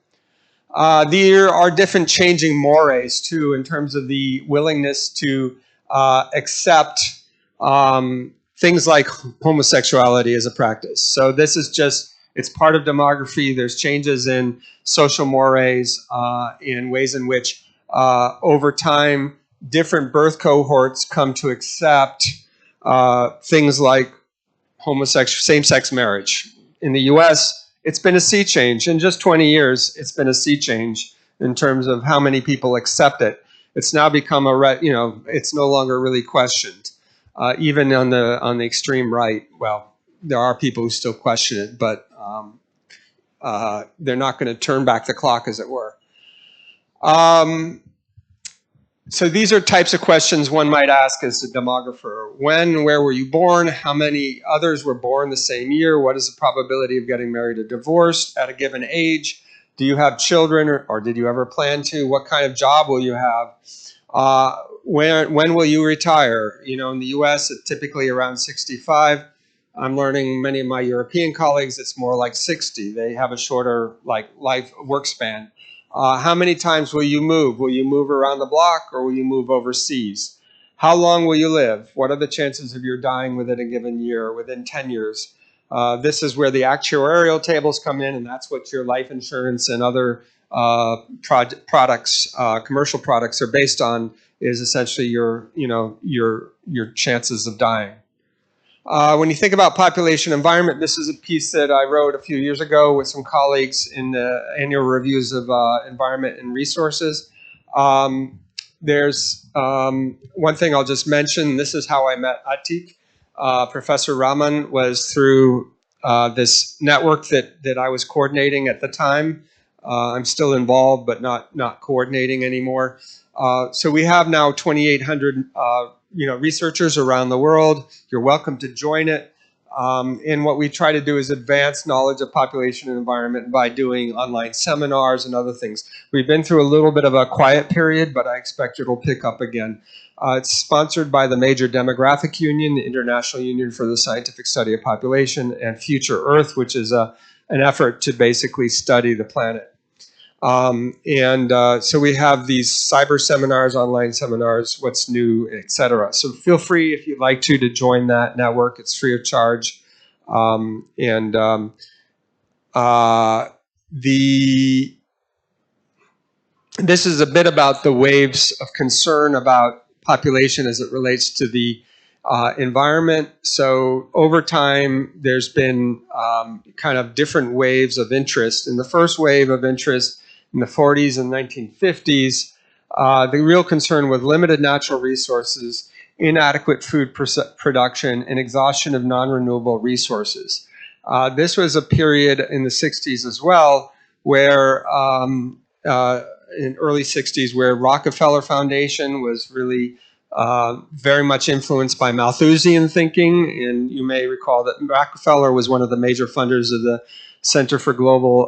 There are different changing mores too, in terms of the willingness to accept things like homosexuality as a practice. So this is just, it's part of demography. There's changes in social mores, in ways in which over time, different birth cohorts come to accept things like same-sex marriage. In the US, it's been a sea change. In just 20 years, it's been a sea change in terms of how many people accept it. It's now become it's no longer really questioned. Even on the extreme right, well, there are people who still question it, but they're not going to turn back the clock, as it were. So these are types of questions one might ask as a demographer. When and where were you born? How many others were born the same year? What is the probability of getting married or divorced at a given age? Do you have children, or did you ever plan to? What kind of job will you have? When will you retire? In the US, it's typically around 65. I'm learning many of my European colleagues, it's more like 60. They have a shorter life work span. How many times will you move? Will you move around the block, or will you move overseas? How long will you live? What are the chances of your dying within a given year or within 10 years? This is where the actuarial tables come in, and that's what your life insurance and other products, commercial products, are based on, is essentially your chances of dying. When you think about population environment, this is a piece that I wrote a few years ago with some colleagues in the annual reviews of environment and resources. There's one thing I'll just mention. This is how I met Atik. Professor Raman was through this network that I was coordinating at the time. I'm still involved, but not coordinating anymore. So we have now 2,800 researchers around the world. You're welcome to join it. And what we try to do is advance knowledge of population and environment by doing online seminars and other things. We've been through a little bit of a quiet period, but I expect it'll pick up again. It's sponsored by the major demographic union, the International Union for the Scientific Study of Population, and Future Earth, which is an effort to basically study the planet. So we have these cyber seminars, online seminars, what's new, etc. So feel free, if you'd like to join that network. It's free of charge. This is a bit about the waves of concern about population as it relates to the environment. So over time, there's been kind of different waves of interest. In the first wave of interest in the 40s and 1950s, the real concern was limited natural resources, inadequate food production, and exhaustion of non-renewable resources. This was a period in the 60s as well where in early 60s where Rockefeller Foundation was really very much influenced by Malthusian thinking. And you may recall that Rockefeller was one of the major funders of the Center for Global,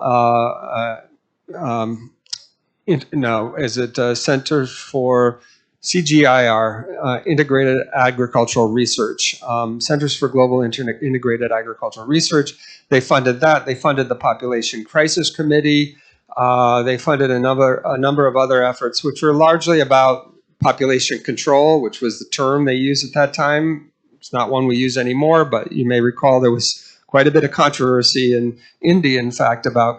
Center for CGIR, Integrated Agricultural Research, Centers for Global Integrated Agricultural Research. They funded that. They funded the Population Crisis Committee. They funded a number of other efforts, which were largely about population control, which was the term they used at that time. It's not one we use anymore, but you may recall there was quite a bit of controversy in India, in fact, about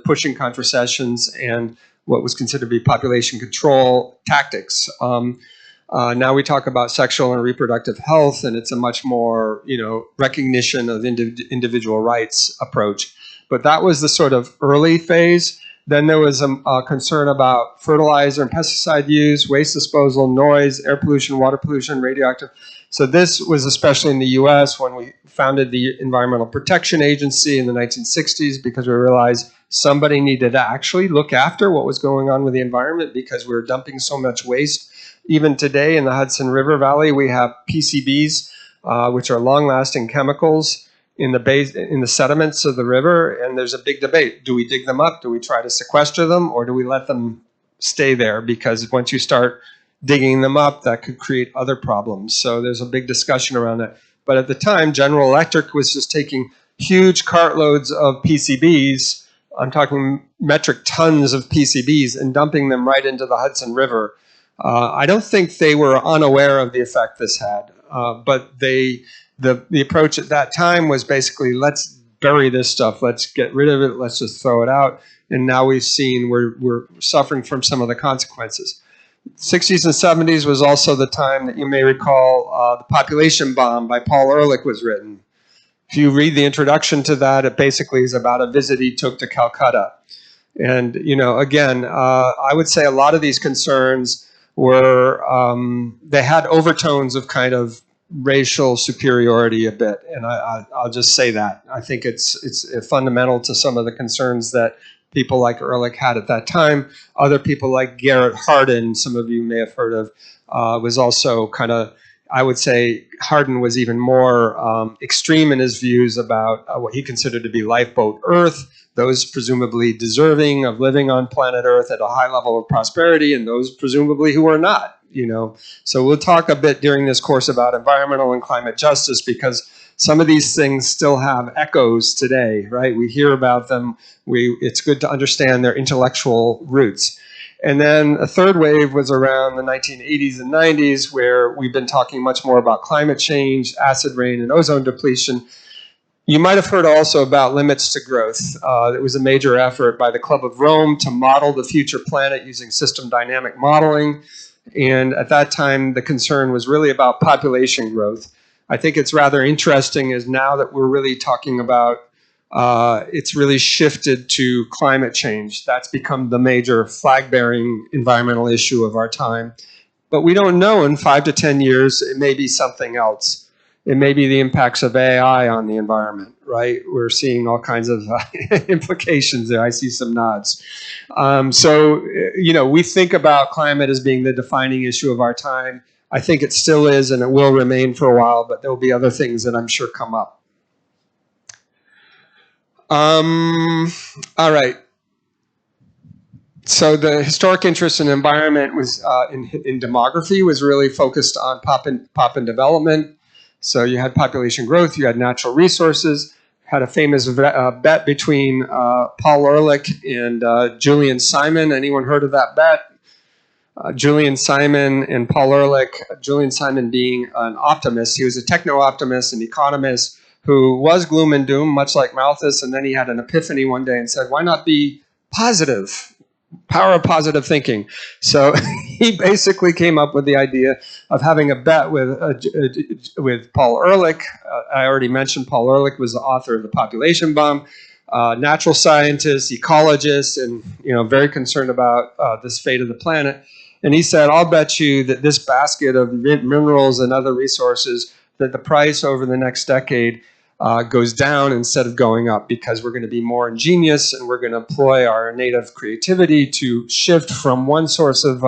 pushing contraceptions and what was considered to be population control tactics. Now we talk about sexual and reproductive health, and it's a much more, recognition of individual rights approach. But that was the sort of early phase. Then there was a concern about fertilizer and pesticide use, waste disposal, noise, air pollution, water pollution, radioactive. So this was especially in the US when we founded the Environmental Protection Agency in the 1960s, because we realized somebody needed to actually look after what was going on with the environment because we were dumping so much waste. Even today in the Hudson River Valley, we have PCBs, which are long-lasting chemicals in the sediments of the river, and there's a big debate. Do we dig them up? Do we try to sequester them? Or do we let them stay there? Because once you start digging them up, that could create other problems. So there's a big discussion around that. But at the time, General Electric was just taking huge cartloads of PCBs, I'm talking metric tons of PCBs, and dumping them right into the Hudson River. I don't think they were unaware of the effect this had, but the approach at that time was basically, let's bury this stuff, let's get rid of it, let's just throw it out. And now we've seen we're suffering from some of the consequences. 60s and 70s was also the time that you may recall The Population Bomb by Paul Ehrlich was written. If you read the introduction to that, it basically is about a visit he took to Calcutta. And, again, I would say a lot of these concerns were, they had overtones of kind of racial superiority a bit, and I'll just say that. I think it's fundamental to some of the concerns that people like Ehrlich had at that time. Other people like Garrett Hardin, some of you may have heard of, was also kind of, I would say Hardin was even more extreme in his views about what he considered to be lifeboat Earth, those presumably deserving of living on planet Earth at a high level of prosperity, and those presumably who are not. So we'll talk a bit during this course about environmental and climate justice, because some of these things still have echoes today, right? We hear about them. It's good to understand their intellectual roots. And then a third wave was around the 1980s and 90s, where we've been talking much more about climate change, acid rain, and ozone depletion. You might have heard also about limits to growth. It was a major effort by the Club of Rome to model the future planet using system dynamic modeling. And at that time, the concern was really about population growth. I think it's rather interesting is now that we're really talking about, it's really shifted to climate change. That's become the major flag-bearing environmental issue of our time. But we don't know, in 5 to 10 years, it may be something else. It may be the impacts of AI on the environment, right? We're seeing all kinds of implications there. I see some nods. We think about climate as being the defining issue of our time. I think it still is, and it will remain for a while, but there will be other things that I'm sure come up. All right. So the historic interest in environment was in demography was really focused on pop and development. So you had population growth, you had natural resources, had a famous bet between Paul Ehrlich and Julian Simon. Anyone heard of that bet? Julian Simon and Paul Ehrlich, Julian Simon being an optimist. He was a techno-optimist, an economist who was gloom and doom, much like Malthus, and then he had an epiphany one day and said, why not be positive? Power of positive thinking. So he basically came up with the idea of having a bet with Paul Ehrlich. I already mentioned Paul Ehrlich was the author of The Population Bomb, natural scientist, ecologist, and very concerned about this fate of the planet. And he said, "I'll bet you that this basket of minerals and other resources, that the price over the next decade goes down instead of going up, because we're going to be more ingenious and we're going to employ our native creativity to shift from one source of,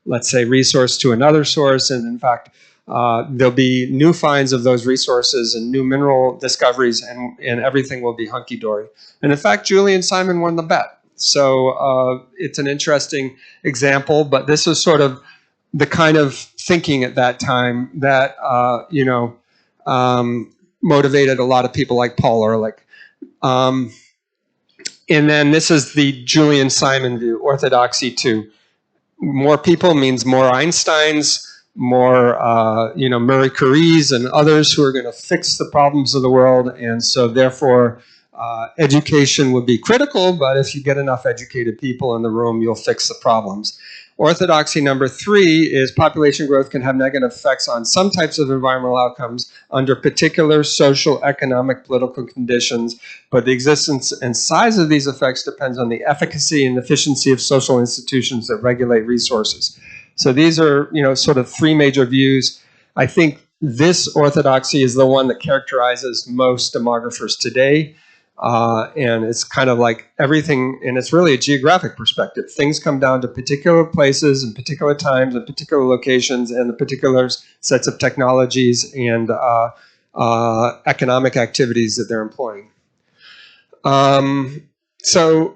let's say, resource to another source. And in fact, there'll be new finds of those resources and new mineral discoveries, and everything will be hunky-dory." And in fact, Julian Simon won the bet. So it's an interesting example, but this was sort of the kind of thinking at that time that, motivated a lot of people like Paul Ehrlich. And then this is the Julian Simon view, orthodoxy 2. More people means more Einsteins, more Marie Curie's and others who are going to fix the problems of the world. And so therefore, education would be critical, but if you get enough educated people in the room, you'll fix the problems. Orthodoxy number 3 is population growth can have negative effects on some types of environmental outcomes under particular social, economic, political conditions, but the existence and size of these effects depends on the efficacy and efficiency of social institutions that regulate resources. So these are, sort of 3 major views. I think this orthodoxy is the one that characterizes most demographers today. And it's kind of like everything, and it's really a geographic perspective. Things come down to particular places and particular times and particular locations and the particular sets of technologies and economic activities that they're employing. So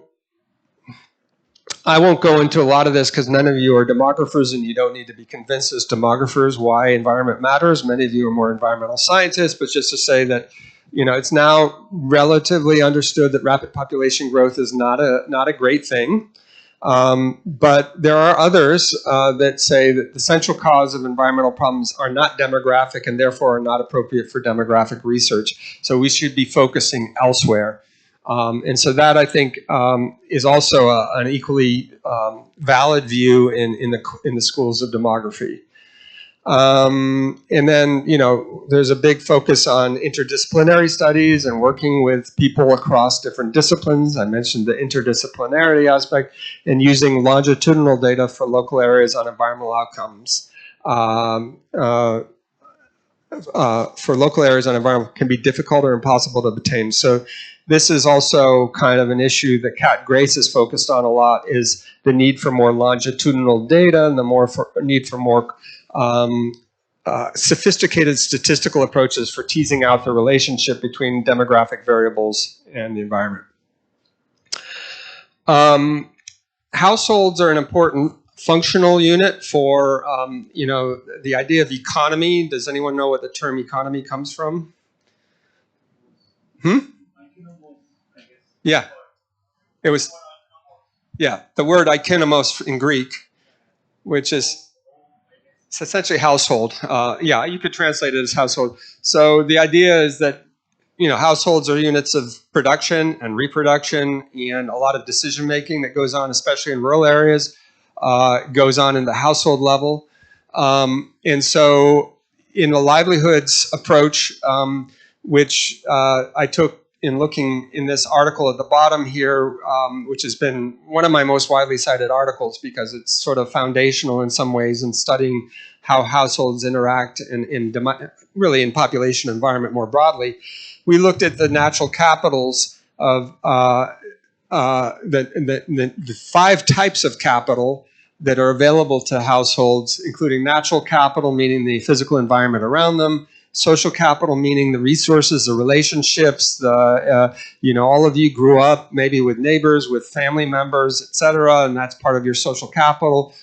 I won't go into a lot of this because none of you are demographers and you don't need to be convinced as demographers why environment matters. Many of you are more environmental scientists, but just to say that it's now relatively understood that rapid population growth is not a great thing. But there are others that say that the central cause of environmental problems are not demographic and therefore are not appropriate for demographic research. So we should be focusing elsewhere. And so that, I think, is also an equally valid view in the schools of demography. And then, there's a big focus on interdisciplinary studies and working with people across different disciplines. I mentioned the interdisciplinarity aspect, and using longitudinal data for local areas on environmental outcomes. For local areas on environment can be difficult or impossible to obtain. So this is also kind of an issue that Kat Grace is focused on a lot, is the need for more longitudinal data and the need for more sophisticated statistical approaches for teasing out the relationship between demographic variables and the environment. Households are an important functional unit for, the idea of economy. Does anyone know what the term economy comes from? Yeah. It was, the word aikinomos in Greek, which is, it's essentially household. You could translate it as household. So the idea is that, households are units of production and reproduction, and a lot of decision making that goes on, especially in rural areas, goes on in the household level. And so in the livelihoods approach, which I took in looking in this article at the bottom here, which has been one of my most widely cited articles because it's sort of foundational in some ways in studying how households interact really in population environment more broadly. We looked at the natural capitals of the 5 types of capital that are available to households, including natural capital, meaning the physical environment around them, social capital, meaning the resources, the relationships, all of you grew up maybe with neighbors, with family members, et cetera, and that's part of your social capital.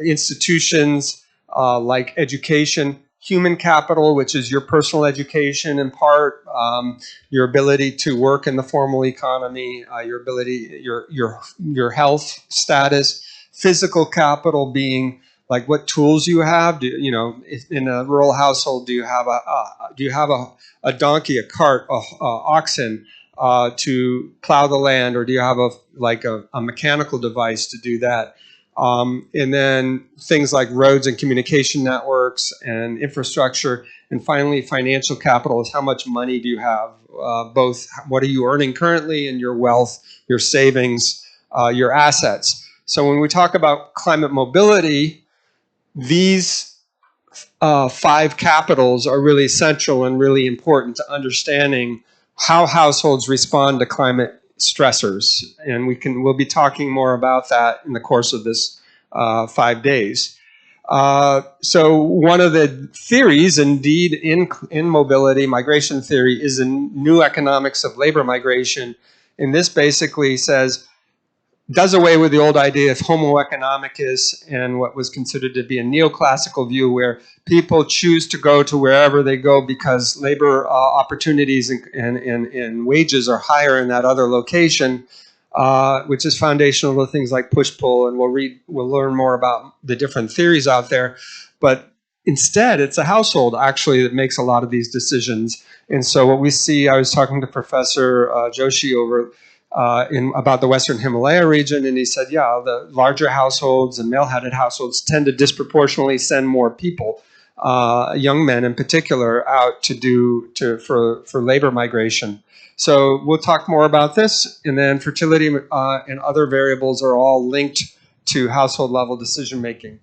Institutions like education, human capital, which is your personal education in part, your ability to work in the formal economy, your ability, your health status, physical capital being like what tools you have. If in a rural household, do you have a donkey, a cart, oxen, to plow the land, or do you have a mechanical device to do that? And then things like roads and communication networks and infrastructure. And finally, financial capital is how much money do you have? Both what are you earning currently and your wealth, your savings, your assets. So when we talk about climate mobility, these five capitals are really essential and really important to understanding how households respond to climate stressors. And we'll be talking more about that in the course of this 5 days. So one of the theories, indeed, in mobility, migration theory, is a new economics of labor migration. And this basically does away with the old idea of homo economicus and what was considered to be a neoclassical view where people choose to go to wherever they go because labor opportunities and wages are higher in that other location, which is foundational to things like push-pull, and we'll learn more about the different theories out there. But instead, it's a household actually that makes a lot of these decisions. And so what we see, I was talking to Professor Joshi over about the Western Himalaya region, and he said, yeah, the larger households and male-headed households tend to disproportionately send more people, young men in particular, out for labor migration. So we'll talk more about this, and then fertility and other variables are all linked to household-level decision-making.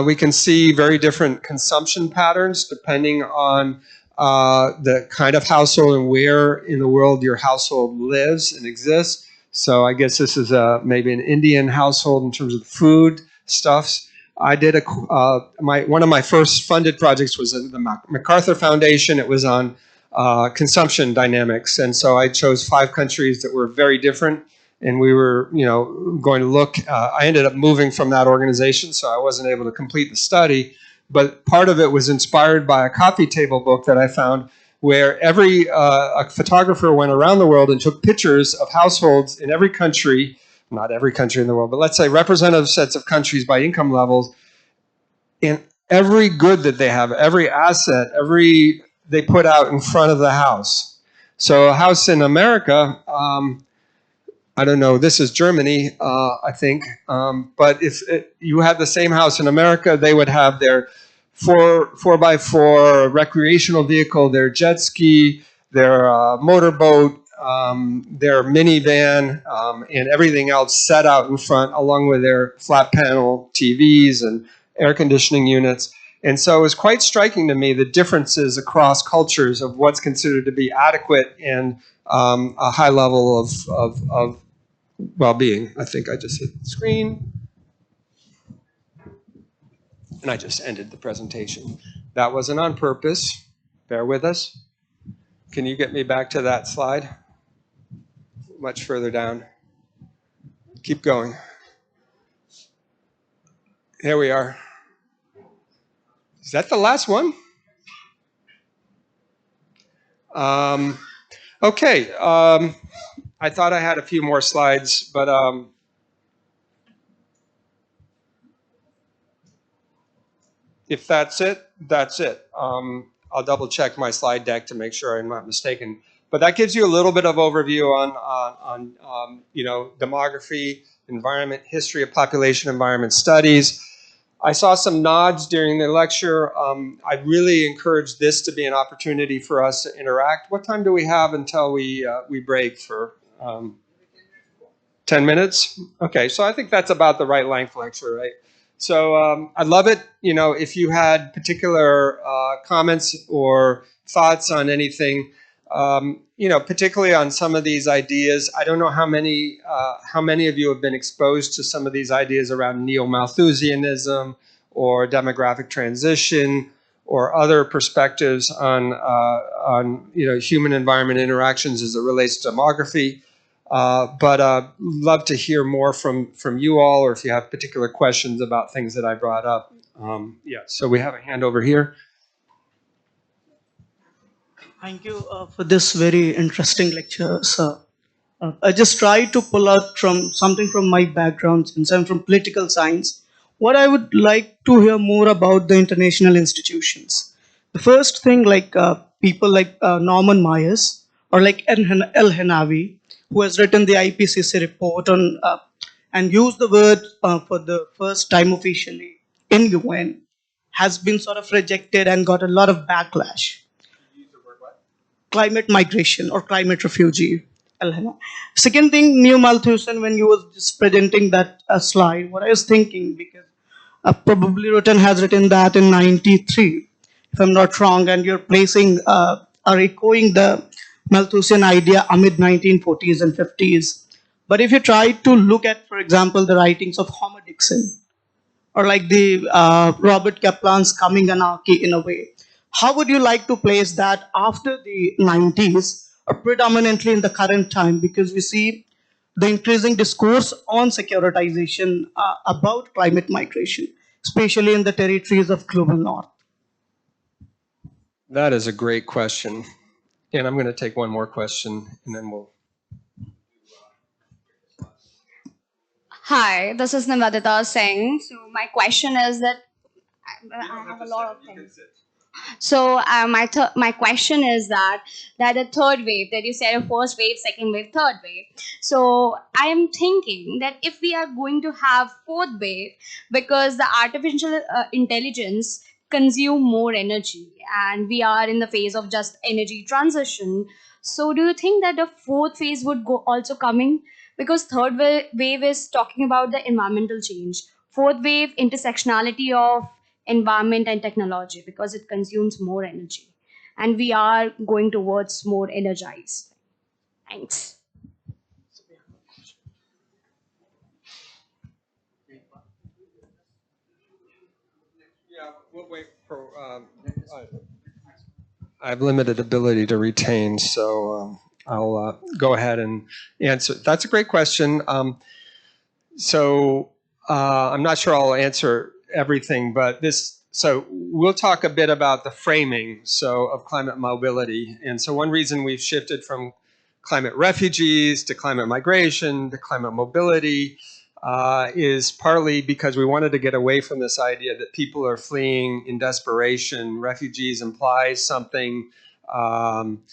We can see very different consumption patterns depending on the kind of household and where in the world your household lives and exists. So I guess this is maybe an Indian household in terms of food stuffs. I did one of my first funded projects was the MacArthur Foundation. It was on consumption dynamics, and so I chose 5 countries that were very different. And we were, going to look. I ended up moving from that organization, so I wasn't able to complete the study. But part of it was inspired by a coffee table book that I found where a photographer went around the world and took pictures of households in every country, not every country in the world, but let's say representative sets of countries by income levels, and every good that they have, every asset, they put out in front of the house. So a house in America, I don't know, this is Germany, I think. But if you had the same house in America, they would have their 4x4 recreational vehicle, their jet ski, their motorboat, their minivan, and everything else set out in front, along with their flat panel TVs and air conditioning units. And so it was quite striking to me the differences across cultures of what's considered to be adequate and a high level of well-being. I think I just hit the screen, and I just ended the presentation. That wasn't on purpose. Bear with us. Can you get me back to that slide? Much further down. Keep going. Here we are. Is that the last one? Okay. I thought I had a few more slides, but if that's it, that's it. I'll double check my slide deck to make sure I'm not mistaken. But that gives you a little bit of overview on demography, environment, history of population environment studies. I saw some nods during the lecture. I really encourage this to be an opportunity for us to interact. What time do we have until we break for 10 minutes? Okay, so I think that's about the right length lecture, right? So I'd love it, if you had particular comments or thoughts on anything, particularly on some of these ideas. I don't know how many of you have been exposed to some of these ideas around neo-Malthusianism or demographic transition or other perspectives on human environment interactions as it relates to demography. But love to hear more from you all, or if you have particular questions about things that I brought up. Yeah, so we have a hand over here. Thank you for this very interesting lecture, sir. I just try to pull out from something from my background, since I'm from political science. What I would like to hear more about the international institutions. The first thing, like people like Norman Myers, or like El Henavi, who has written the IPCC report on and used the word for the first time officially in UN, has been sort of rejected and got a lot of backlash. Climate migration or climate refugee. Elhana. Second thing, New Malthusian, when you was just presenting that slide, what I was thinking, because probably Rutan has written that in 93, if I'm not wrong, and you're placing or echoing the Malthusian idea amid 1940s and 50s. But if you try to look at, for example, the writings of Homer Dixon, or like the Robert Kaplan's Coming Anarchy in a way. How would you like to place that after the 90s or predominantly in the current time? Because we see the increasing discourse on securitization about climate migration, especially in the territories of global north. That is a great question. And I'm going to take one more question and then we'll. Hi, this is Nivedita Singh. So my question is that I have a lot of things. So my question is that the third wave that you said, a first wave, second wave, third wave. So I am thinking that if we are going to have fourth wave, because the artificial intelligence consume more energy, and we are in the phase of just energy transition. So do you think that the fourth phase would go also coming? Because third wave is talking about the environmental change. Fourth wave, intersectionality of environment and technology, because it consumes more energy and we are going towards more energized. Thanks. Yeah, we'll wait for. I have limited ability to retain, so I'll go ahead and answer. That's a great question. So I'm not sure I'll answer everything, but this. So we'll talk a bit about the framing of climate mobility, and so one reason we've shifted from climate refugees to climate migration to climate mobility is partly because we wanted to get away from this idea that people are fleeing in desperation. Refugees implies something. Um,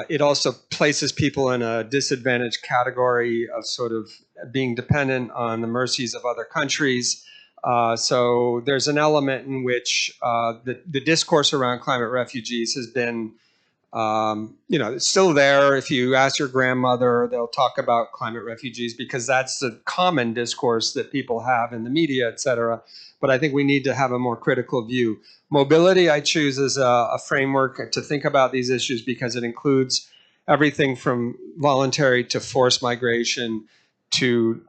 it also places people in a disadvantaged category of sort of being dependent on the mercies of other countries. So there's an element in which the discourse around climate refugees has been it's still there. If you ask your grandmother, they'll talk about climate refugees because that's the common discourse that people have in the media, et cetera. But I think we need to have a more critical view. Mobility, I choose as a framework to think about these issues because it includes everything from voluntary to forced migration to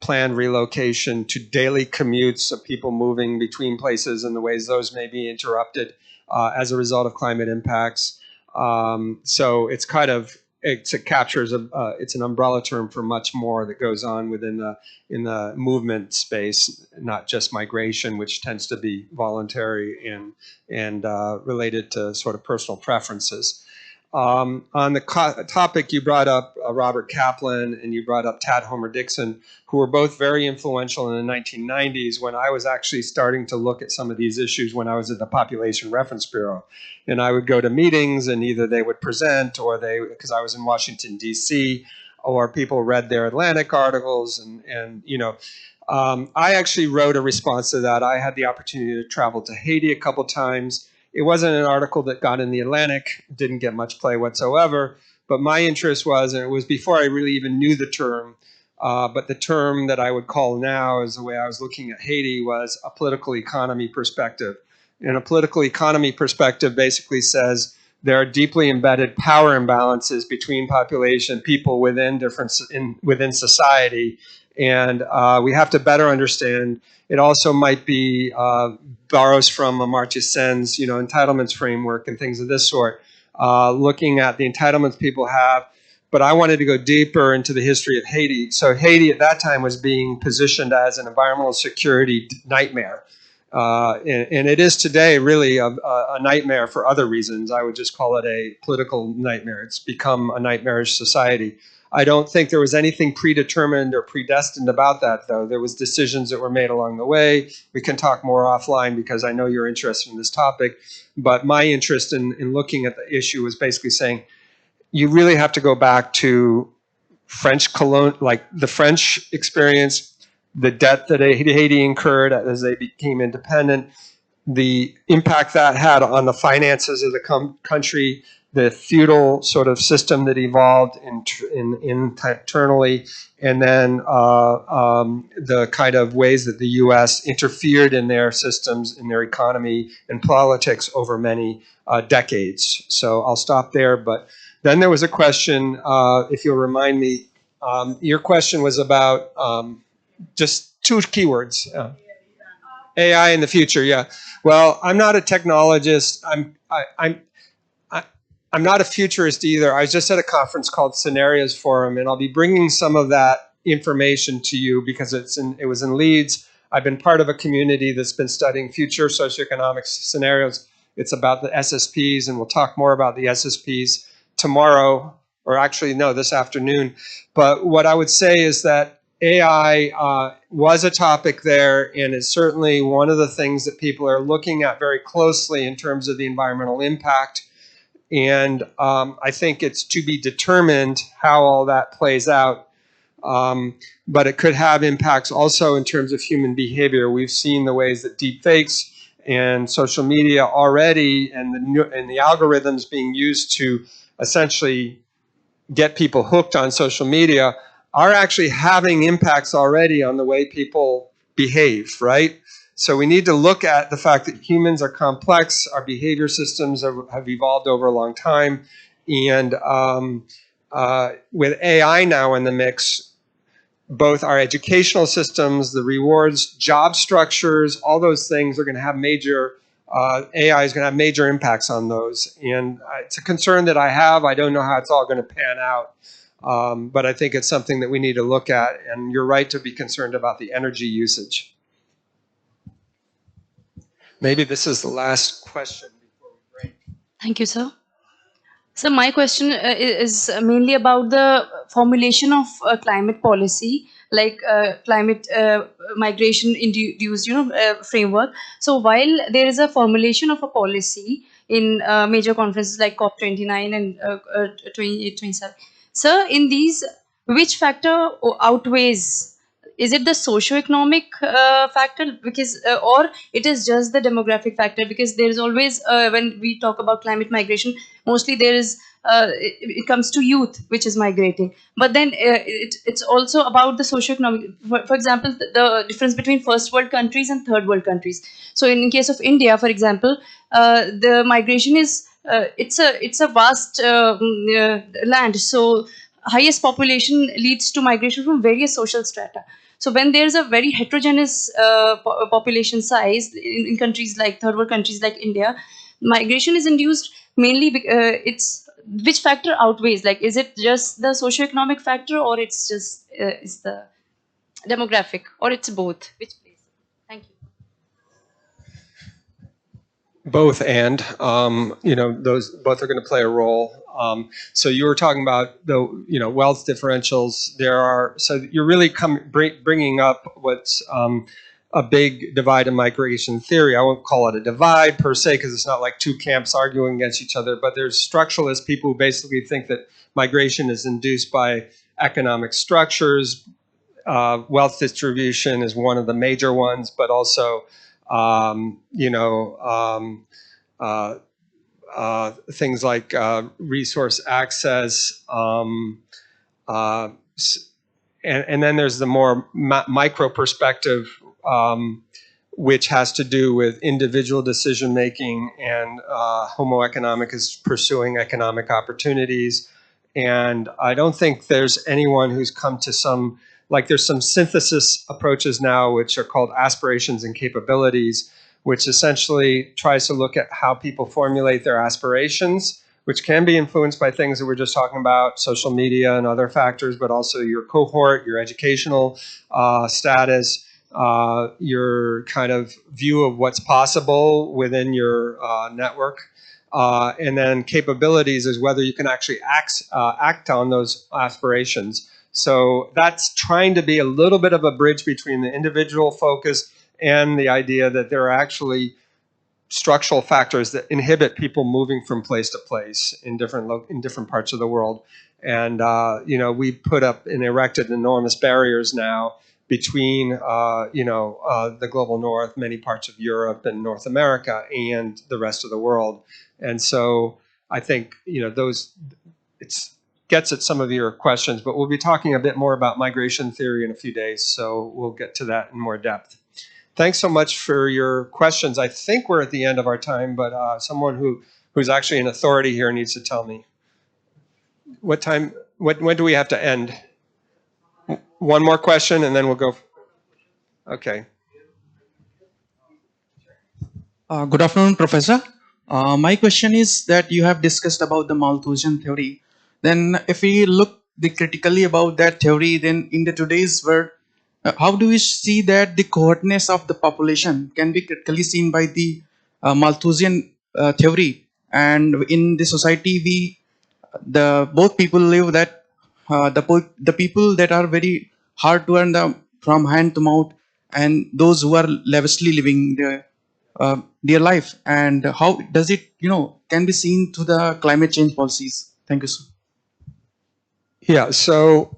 planned relocation to daily commutes of people moving between places and the ways those may be interrupted as a result of climate impacts. So it's kind of it captures it's an umbrella term for much more that goes on within the movement space, not just migration, which tends to be voluntary and related to sort of personal preferences. On the topic, you brought up Robert Kaplan and you brought up Tad Homer Dixon, who were both very influential in the 1990s when I was actually starting to look at some of these issues when I was at the Population Reference Bureau. And I would go to meetings and either they would present or because I was in Washington, D.C., or people read their Atlantic articles. I actually wrote a response to that. I had the opportunity to travel to Haiti a couple times. It wasn't an article that got in the Atlantic, didn't get much play whatsoever. But my interest was, and it was before I really even knew the term, but the term that I would call now, is the way I was looking at Haiti, was a political economy perspective. And a political economy perspective basically says there are deeply embedded power imbalances between population, people within within society, and we have to better understand. It also might be borrows from Amartya Sen's entitlements framework and things of this sort, looking at the entitlements people have. But I wanted to go deeper into the history of Haiti. So Haiti at that time was being positioned as an environmental security nightmare. And it is today really a nightmare for other reasons. I would just call it a political nightmare. It's become a nightmarish society. I don't think there was anything predetermined or predestined about that, though. There was decisions that were made along the way. We can talk more offline because I know you're interested in this topic. But my interest in looking at the issue was basically saying, you really have to go back to like the French experience, the debt that Haiti incurred as they became independent, the impact that had on the finances of the country, the feudal sort of system that evolved internally, and then the kind of ways that the U.S. interfered in their systems, in their economy and politics over many decades. So I'll stop there. But then there was a question, if you'll remind me, your question was about just two keywords. AI in the future, yeah. Well, I'm not a technologist. I'm not a futurist either. I was just at a conference called Scenarios Forum, and I'll be bringing some of that information to you because it was in Leeds. I've been part of a community that's been studying future socioeconomic scenarios. It's about the SSPs, and we'll talk more about the SSPs tomorrow, or actually, no, this afternoon. But what I would say is that AI was a topic there, and is certainly one of the things that people are looking at very closely in terms of the environmental impact. And I think it's to be determined how all that plays out. But it could have impacts also in terms of human behavior. We've seen the ways that deepfakes and social media already, and the algorithms being used to essentially get people hooked on social media, are actually having impacts already on the way people behave, right? So we need to look at the fact that humans are complex, our behavior systems have evolved over a long time, and with AI now in the mix, both our educational systems, the rewards, job structures, all those things are going to have major, AI is going to have major impacts on those. And it's a concern that I have. I don't know how it's all going to pan out. But I think it's something that we need to look at. And you're right to be concerned about the energy usage. Maybe this is the last question before we break. Thank you, sir. So my question is mainly about the formulation of climate policy, like climate migration induced, framework. So while there is a formulation of a policy in major conferences like COP29 and 28, sir, in these, which factor outweighs? Is it the socio-economic factor, because or it is just the demographic factor? Because there is always when we talk about climate migration, mostly there is it comes to youth which is migrating, but then it's also about the socio-economic. For example, the difference between first world countries and third world countries. So in case of India, for example, the migration is it's a vast land, so highest population leads to migration from various social strata. So when there's a very heterogeneous population size in countries like third world countries like India, migration is induced mainly. It's which factor outweighs? Like, is it just the socioeconomic factor, or it's just is the demographic, or it's both? Which plays? Thank you. Both, and those both are going to play a role. So you were talking about the wealth differentials. So you're really bringing up what's a big divide in migration theory. I won't call it a divide per se, because it's not like two camps arguing against each other, but there's structuralist people who basically think that migration is induced by economic structures. Wealth distribution is one of the major ones, but also things like resource access, and then there's the more micro perspective, which has to do with individual decision making, and Homo economicus is pursuing economic opportunities. And I don't think there's anyone who's come to there's some synthesis approaches now, which are called aspirations and capabilities, which essentially tries to look at how people formulate their aspirations, which can be influenced by things that we're just talking about, social media and other factors, but also your cohort, your educational status, your kind of view of what's possible within your network. And then capabilities is whether you can actually act on those aspirations. So that's trying to be a little bit of a bridge between the individual focus and the idea that there are actually structural factors that inhibit people moving from place to place in different parts of the world. And we put up and erected enormous barriers now between the global north, many parts of Europe and North America, and the rest of the world. And so I think those it's gets at some of your questions, but we'll be talking a bit more about migration theory in a few days, so we'll get to that in more depth. Thanks so much for your questions. I think we're at the end of our time, but someone who's actually an authority here needs to tell me what time. When do we have to end? One more question, and then we'll go. Okay. Good afternoon, Professor. My question is that you have discussed about the Malthusian theory. Then, if we look critically about that theory, then in the today's world, how do we see that the cohortness of the population can be critically seen by the Malthusian theory? And in the society, the both people live that the people that are very hard to earn from hand to mouth, and those who are lavishly living their life, and how does it can be seen to the climate change policies? Thank you, sir. Yeah. So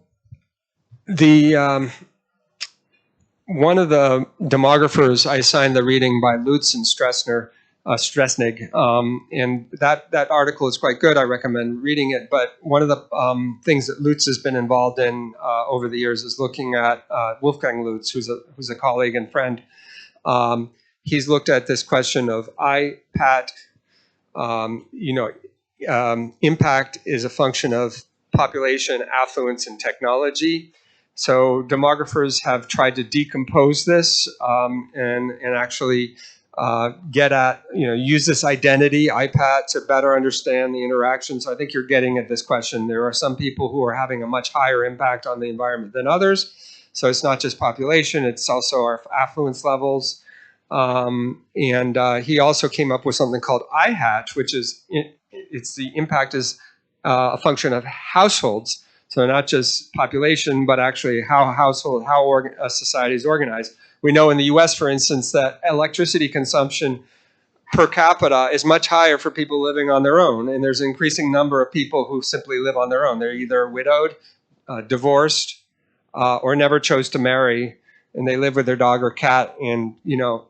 the one of the demographers I assigned the reading by Lutz and Stresnig, and that article is quite good. I recommend reading it. But one of the things that Lutz has been involved in over the years is looking at Wolfgang Lutz, who's a colleague and friend. He's looked at this question of IPAT. Impact is a function of population, affluence, and technology. So demographers have tried to decompose this and actually get at, use this identity, IPAT, to better understand the interactions. I think you're getting at this question. There are some people who are having a much higher impact on the environment than others. So it's not just population, it's also our affluence levels. And he also came up with something called IHAT, which is it's the impact is a function of households. So not just population, but actually how a society is organized. We know in the U.S., for instance, that electricity consumption per capita is much higher for people living on their own, and there's an increasing number of people who simply live on their own. They're either widowed, divorced, or never chose to marry, and they live with their dog or cat, and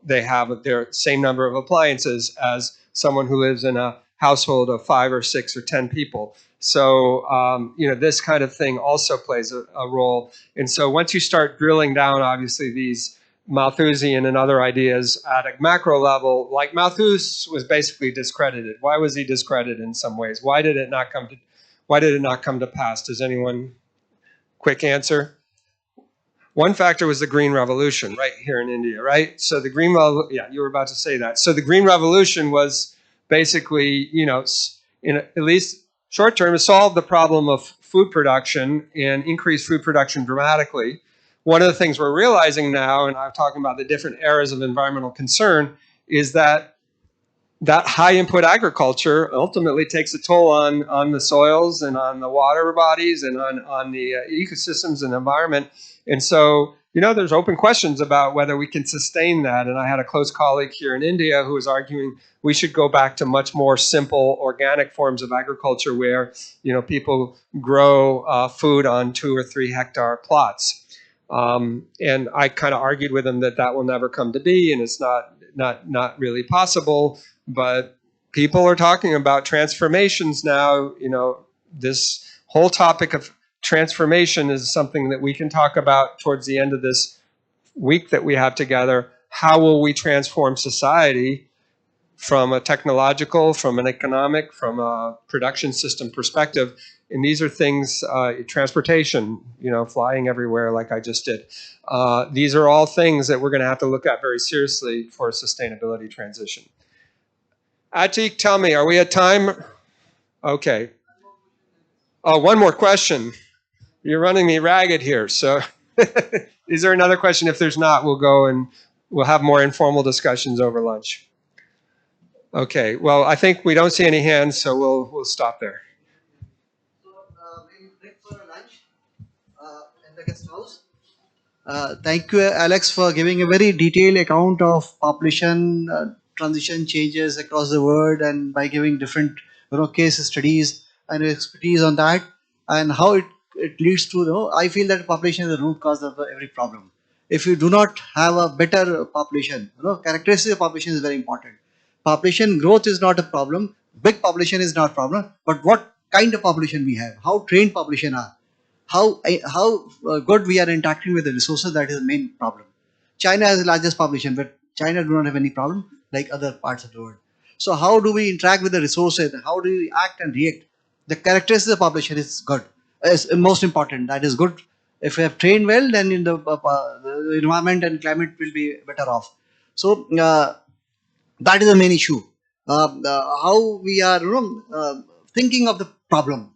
they have their same number of appliances as someone who lives in a household of 5 or 6 or 10 people. So this kind of thing also plays a role. And so once you start drilling down, obviously these Malthusian and other ideas at a macro level, like Malthus was basically discredited. Why was he discredited in some ways? Why did it not come to pass? Does anyone quick answer? One factor was the Green Revolution right here in India, right? So the you were about to say that. So the Green Revolution was basically, in at least short term, it solved the problem of food production and increased food production dramatically. One of the things we're realizing now, and I'm talking about the different eras of environmental concern, is that high input agriculture ultimately takes a toll on the soils and on the water bodies and on the ecosystems and environment. And so, there's open questions about whether we can sustain that. And I had a close colleague here in India who was arguing we should go back to much more simple organic forms of agriculture where, people grow food on 2 or 3 hectare plots. And I kind of argued with him that will never come to be, and it's not really possible. But people are talking about transformations now. This whole topic of transformation is something that we can talk about towards the end of this week that we have together. How will we transform society from a technological, from an economic, from a production system perspective? And these are things, transportation, flying everywhere like I just did. These are all things that we're going to have to look at very seriously for a sustainability transition. Atik, tell me, are we at time? Okay. Oh, one more question. You're running me ragged here. So is there another question? If there's not, we'll go and we'll have more informal discussions over lunch. Okay. Well, I think we don't see any hands, so we'll stop there. So we'll break for lunch in the guest house. Thank you, Alex, for giving a very detailed account of population transition changes across the world, and by giving different case studies and expertise on that, and how it leads to I feel that population is the root cause of every problem. If you do not have a better population, characteristics of population is very important. Population growth is not a problem. Big population is not a problem. But what kind of population we have, how trained population are, how good we are interacting with the resources, that is the main problem. China has the largest population, but China do not have any problem like other parts of the world. So how do we interact with the resources? How do we act and react? The characteristics of the population is good. Is most important. That is good. If we have trained well, then in the environment and climate will be better off. So that is the main issue. How we are thinking of the problem,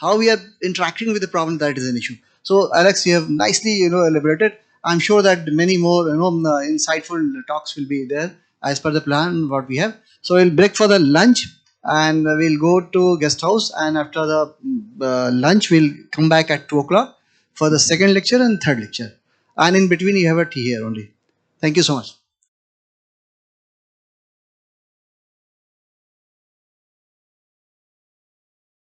how we are interacting with the problem, that is an issue. So Alex, you have nicely elaborated. I'm sure that many more insightful talks will be there as per the plan what we have. So we'll break for the lunch, and we'll go to guest house, and after the lunch we'll come back at 2 o'clock for the second lecture and third lecture, and in between you have a tea here only. Thank you so much.